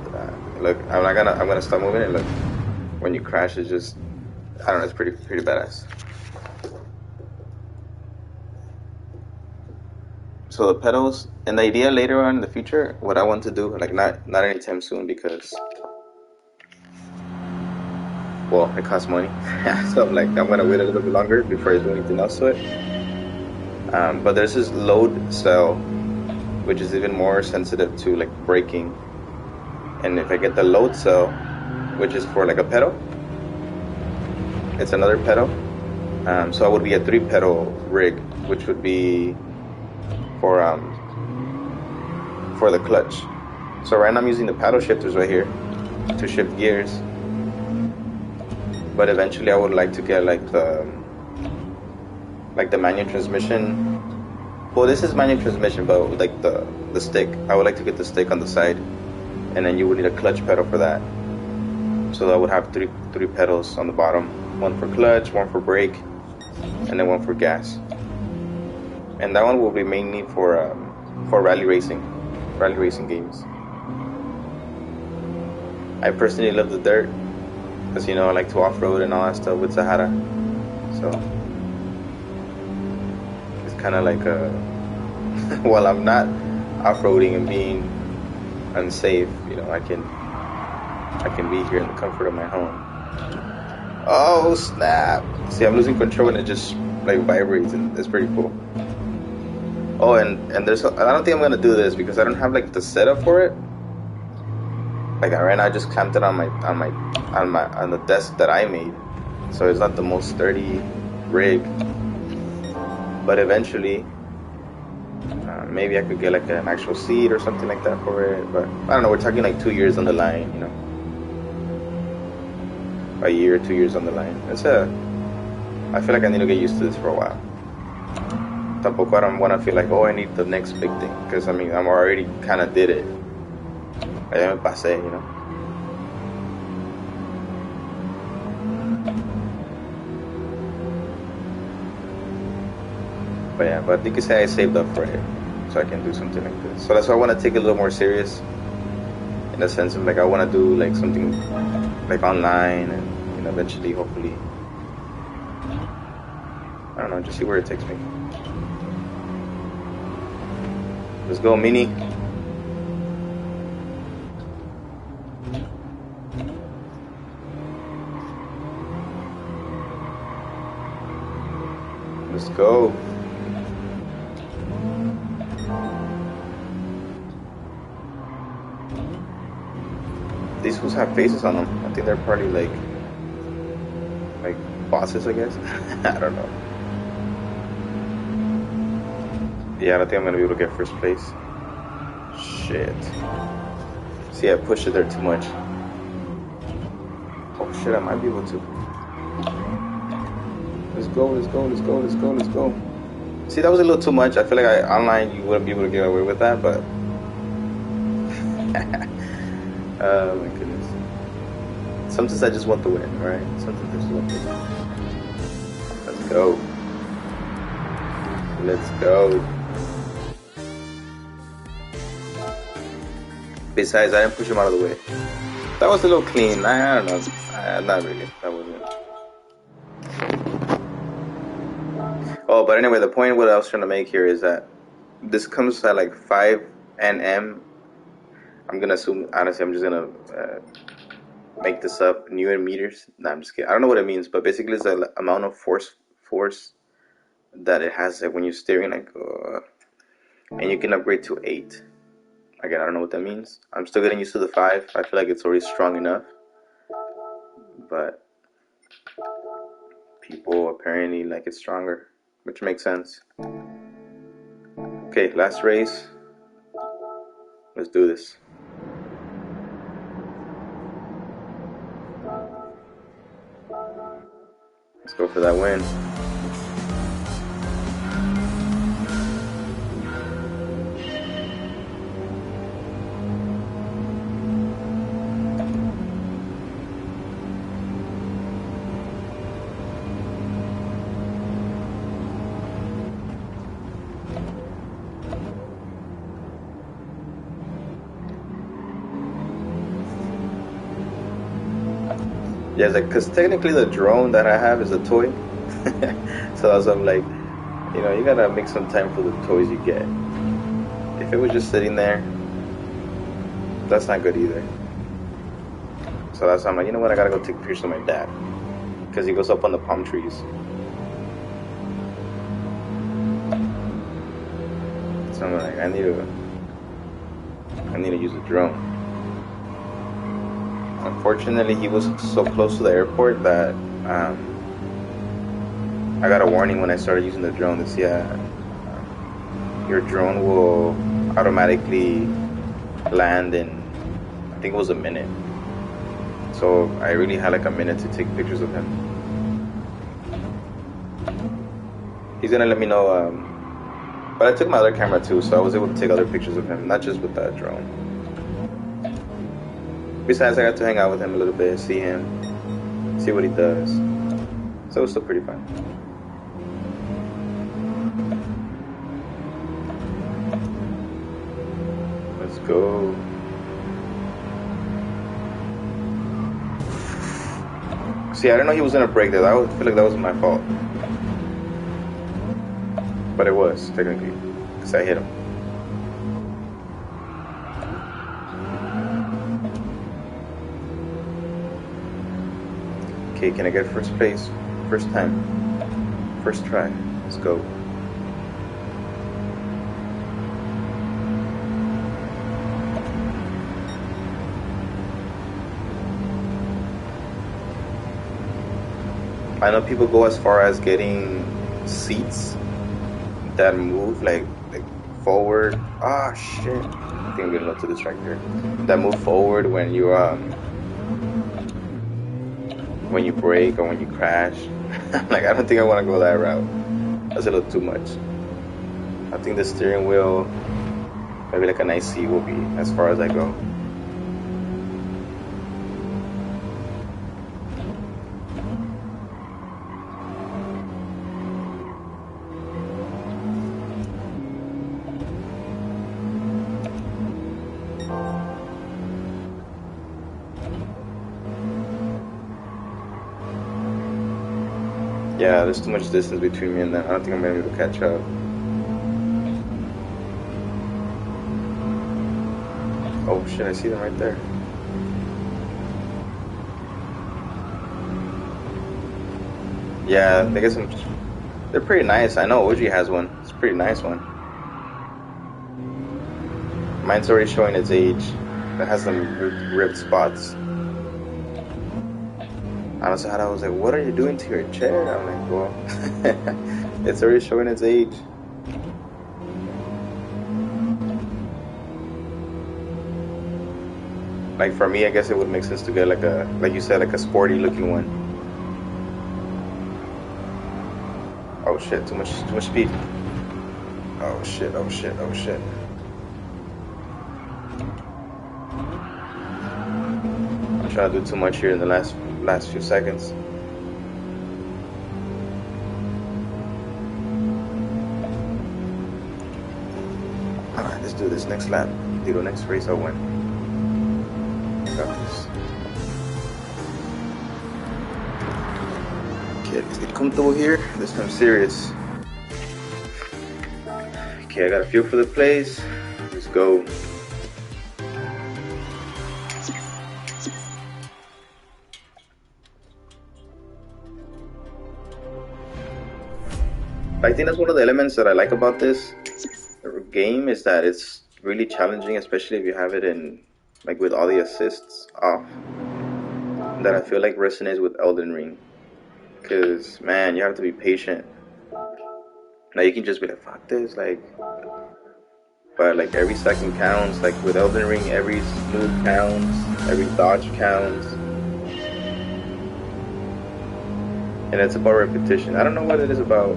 Look, I'm gonna stop moving, and look, when you crash, it's just, I don't know, it's pretty badass. So the pedals, and the idea later on in the future, what I want to do, like not anytime soon, because, well, it costs money. So I'm like, I'm gonna wait a little bit longer before I do anything else to it. But there's this load cell, which is even more sensitive to like braking. And if I get the load cell, which is for like a pedal, it's another pedal. So I would be a 3-pedal rig, which would be for the clutch. So right now I'm using the paddle shifters right here to shift gears. But eventually I would like to get like the manual transmission. Well, this is manual transmission, but like the stick, I would like to get the stick on the side, and then you would need a clutch pedal for that. So I would have three pedals on the bottom, one for clutch, one for brake, and then one for gas. And that one will be mainly for rally racing games. I personally love the dirt, because, you know, I like to off-road and all that stuff with Sahara. So it's kind of like while I'm not off-roading and being unsafe, you know, I can be here in the comfort of my home. Oh snap! See, I'm losing control and it just like vibrates, and it's pretty cool. Oh, and there's I don't think I'm gonna do this because I don't have like the setup for it. Like right now, I just clamped it on the desk that I made, so it's not the most sturdy rig. But eventually, maybe I could get like an actual seat or something like that for it. But I don't know. We're talking like 2 years on the line, you know, a year, 2 years on the line. I feel like I need to get used to this for a while. Tampoco I don't want to feel like, oh, I need the next big thing, because I mean, I'm already kind of did it. Ya me pasé, you know. But yeah, but you can say I saved up for it, so I can do something like this. So that's why I want to take it a little more serious, in the sense of like I want to do like something like online, and you know, eventually, hopefully, I don't know, just see where it takes me. Let's go, Mini. Let's go. These fools have faces on them. I think they're probably like bosses, I guess. I don't know. Yeah, I don't think I'm gonna be able to get first place. Shit. See, I pushed it there too much. Oh shit, I might be able to. Let's go, let's go, let's go, let's go, let's go. See, that was a little too much. I feel like online you wouldn't be able to get away with that, but oh my goodness. Sometimes I just want the win, right? Sometimes I just want the win. Let's go. Let's go. Besides, I didn't push him out of the way. That was a little clean. I don't know. Not really. That wasn't. Oh, but anyway, the point what I was trying to make here is that this comes at like 5 nm. I'm gonna assume, honestly, I'm just gonna make this up. Newton meters. Nah, I'm just kidding. I don't know what it means, but basically it's the amount of force that it has when you're steering, like, and you can upgrade to 8. Again, I don't know what that means. I'm still getting used to the 5. I feel like it's already strong enough, but people apparently like it stronger, which makes sense. Okay, last race. Let's do this. Let's go for that win. Yeah, because technically the drone that I have is a toy. So as I'm like, you know, you gotta make some time for the toys you get. If it was just sitting there, that's not good either. So that's why I'm like, you know what, I gotta go take pictures of my dad, because he goes up on the palm trees. So I'm like, I need to use a drone. Unfortunately, he was so close to the airport that I got a warning when I started using the drone that your drone will automatically land in, I think it was a minute. So I really had like a minute to take pictures of him. He's gonna let me know, but I took my other camera too, so I was able to take other pictures of him, not just with that drone. Besides, I got to hang out with him a little bit, see him, see what he does. So it was still pretty fun. Let's go. See, I didn't know he was gonna break that. I feel like that was my fault. But it was, technically, because I hit him. Okay, can I get first place? First time. First try. Let's go. I know people go as far as getting seats that move like forward. Ah, shit. I think I'm getting a little too distracted. That move forward when you break or when you crash. I'm like, I don't think I want to go that route. That's a little too much. I think the steering wheel, maybe like a nice seat, will be as far as I go. Yeah, there's too much distance between me and them. I don't think I'm gonna be able to catch up. Oh shit, I see them right there. Yeah, they get some. They're pretty nice. I know OG has one. It's a pretty nice one. Mine's already showing its age. It has some ripped spots. Honestly, I was like, what are you doing to your chair? I'm like, well, it's already showing its age. Like for me, I guess it would make sense to get like a, like you said, like a sporty looking one. Oh shit! Too much speed. Oh shit! Oh shit! Oh shit! I'm trying to do too much here in the last few seconds. Alright, let's do this next lap. The next race I'll win. Got this. Okay, let's get comfortable here. This time serious. Okay, I got a feel for the place. Let's go. I think that's one of the elements that I like about this game, is that it's really challenging, especially if you have it in, like, with all the assists off. That I feel like resonates with Elden Ring, because man, you have to be patient. Like, you can just be like, fuck this, like, but like every second counts. Like with Elden Ring, every move counts, every dodge counts, and it's about repetition. I don't know what it is about,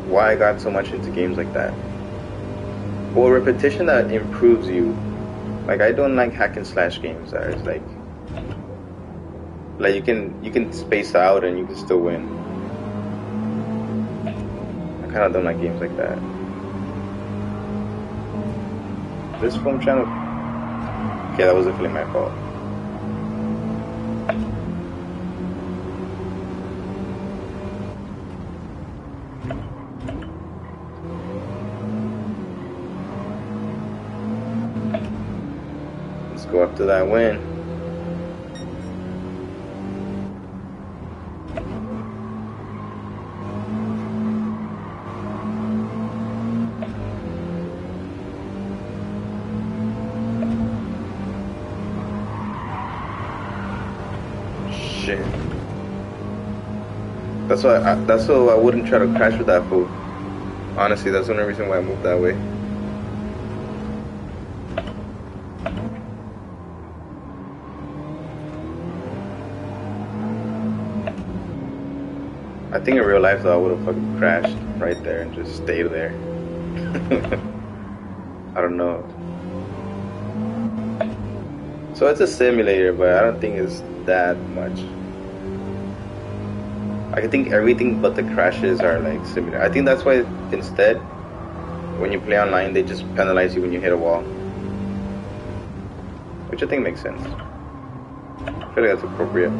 why I got so much into games like that. Well, repetition that improves you. Like, I don't like hack and slash games that is like you can space out and you can still win. I kind of don't like games like that. This phone channel. Okay, that was definitely my fault. Let's go after that win. Shit. That's why I wouldn't try to crash with that fool. Honestly, that's the only reason why I moved that way. I think in real life though, I would have fucking crashed right there and just stayed there. I don't know. So it's a simulator, but I don't think it's that much. I think everything but the crashes are like similar. I think that's why instead, when you play online, they just penalize you when you hit a wall. Which I think makes sense. I feel like that's appropriate.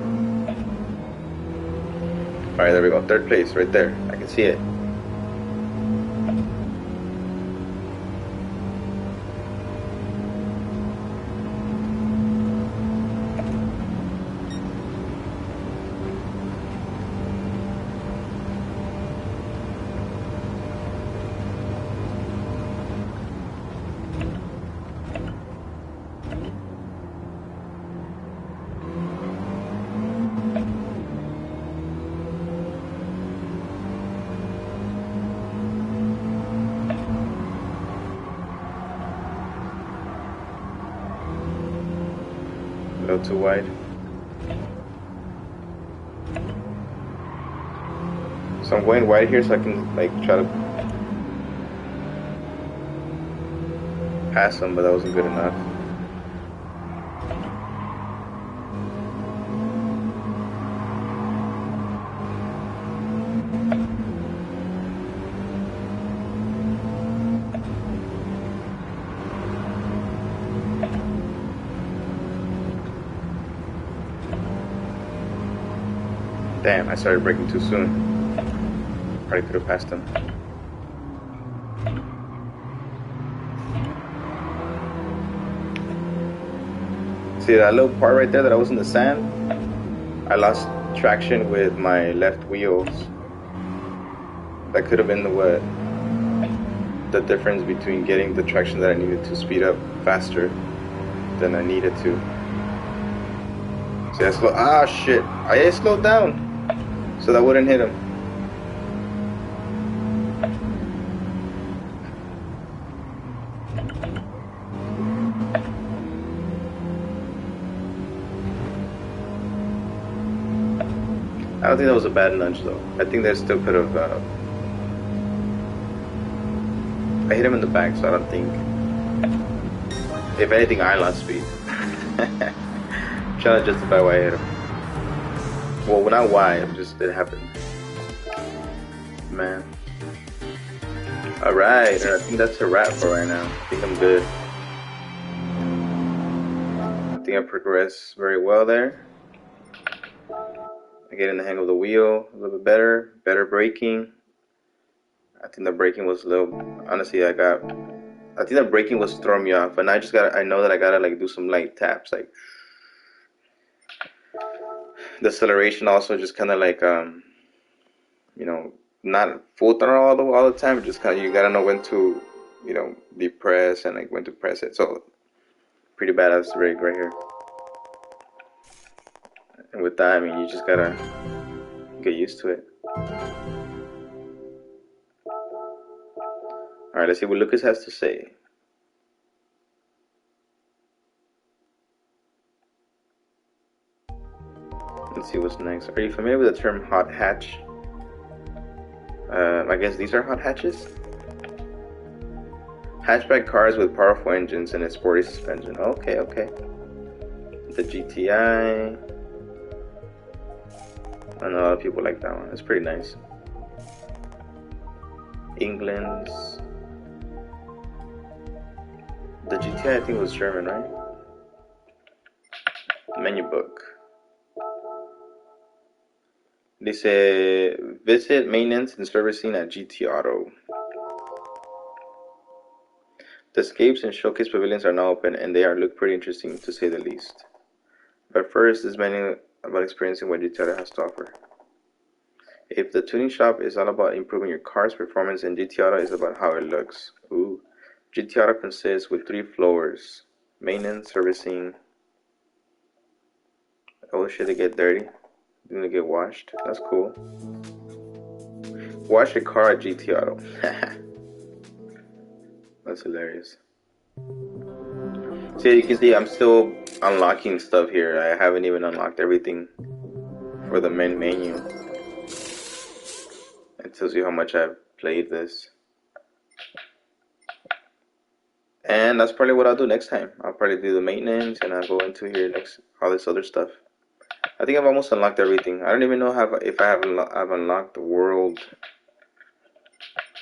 Alright, there we go. Third place, right there. I can see it. A little too wide. So I'm going wide here so I can like try to pass them, but that wasn't good enough. Damn, I started braking too soon. Probably could have passed him. See that little part right there that I was in the sand? I lost traction with my left wheels. That could have been the difference between getting the traction that I needed to speed up faster than I needed to. See, shit. I slowed down so that wouldn't hit him. I don't think that was a bad nudge though. I think they still could have. I hit him in the back, so I don't think. If anything, I lost speed. I'm trying to justify why I hit him. Well, not why, it happened. Man. Alright, I think that's a wrap for right now. I think I'm good. I think I progressed very well there. I'm getting the hang of the wheel a little bit better. Better braking. I think the braking was a little. Honestly, I think the braking was throwing me off, and I know that I gotta like do some light taps, like the acceleration also just kind of like not full throttle all the time. Just kind of you gotta know when to depress and like when to press it. So pretty badass rig right here. And with that, I mean, you just gotta get used to it. All right, let's see what Lucas has to say. Let's see what's next. Are you familiar with the term hot hatch? I guess these are hot hatches? Hatchback cars with powerful engines and a sporty suspension. Okay. The GTI. I know a lot of people like that one. It's pretty nice. England's. The GTI I think was German, right? Menu book. They say visit maintenance and servicing at GT Auto. The escapes and showcase pavilions are now open, and they look pretty interesting to say the least. But first, this menu about experiencing what GT Auto has to offer. If the tuning shop is all about improving your car's performance, and GT Auto is about how it looks. Ooh, GT Auto consists with 3 floors: maintenance, servicing. Oh shit, they get dirty. They get washed. That's cool. Wash your car at GT Auto. That's hilarious. So you can see I'm still unlocking stuff here. I haven't even unlocked everything for the main menu. It tells you how much I've played this. And that's probably what I'll do next time. I'll probably do the maintenance and I'll go into here next all this other stuff. I think I've almost unlocked everything. I don't even know if I've unlocked the world,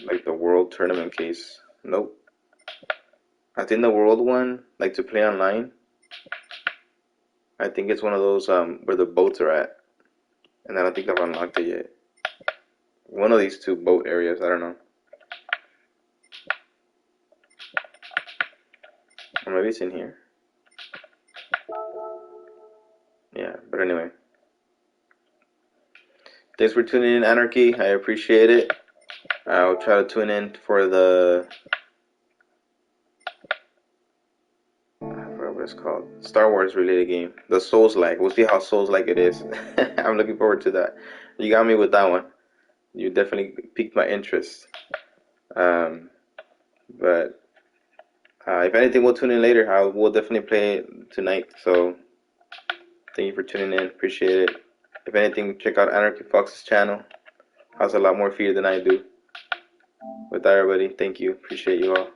like the world tournament case. Nope. I think the world one, like to play online, I think it's one of those where the boats are at. And I don't think I've unlocked it yet. One of these 2 boat areas, I don't know. Or maybe it's in here. Yeah, but anyway. Thanks for tuning in, Anarchy. I appreciate it. I'll try to tune in for the what it's called, Star Wars related game, the Souls-like. We'll see how Souls-like it is. I'm looking forward to that. You got me with that one. You definitely piqued my interest. But if anything, we'll tune in later. We'll definitely play it tonight. So thank you for tuning in. Appreciate it. If anything, check out Anarchy Fox's channel. Has a lot more for you than I do. With that, everybody, thank you. Appreciate you all.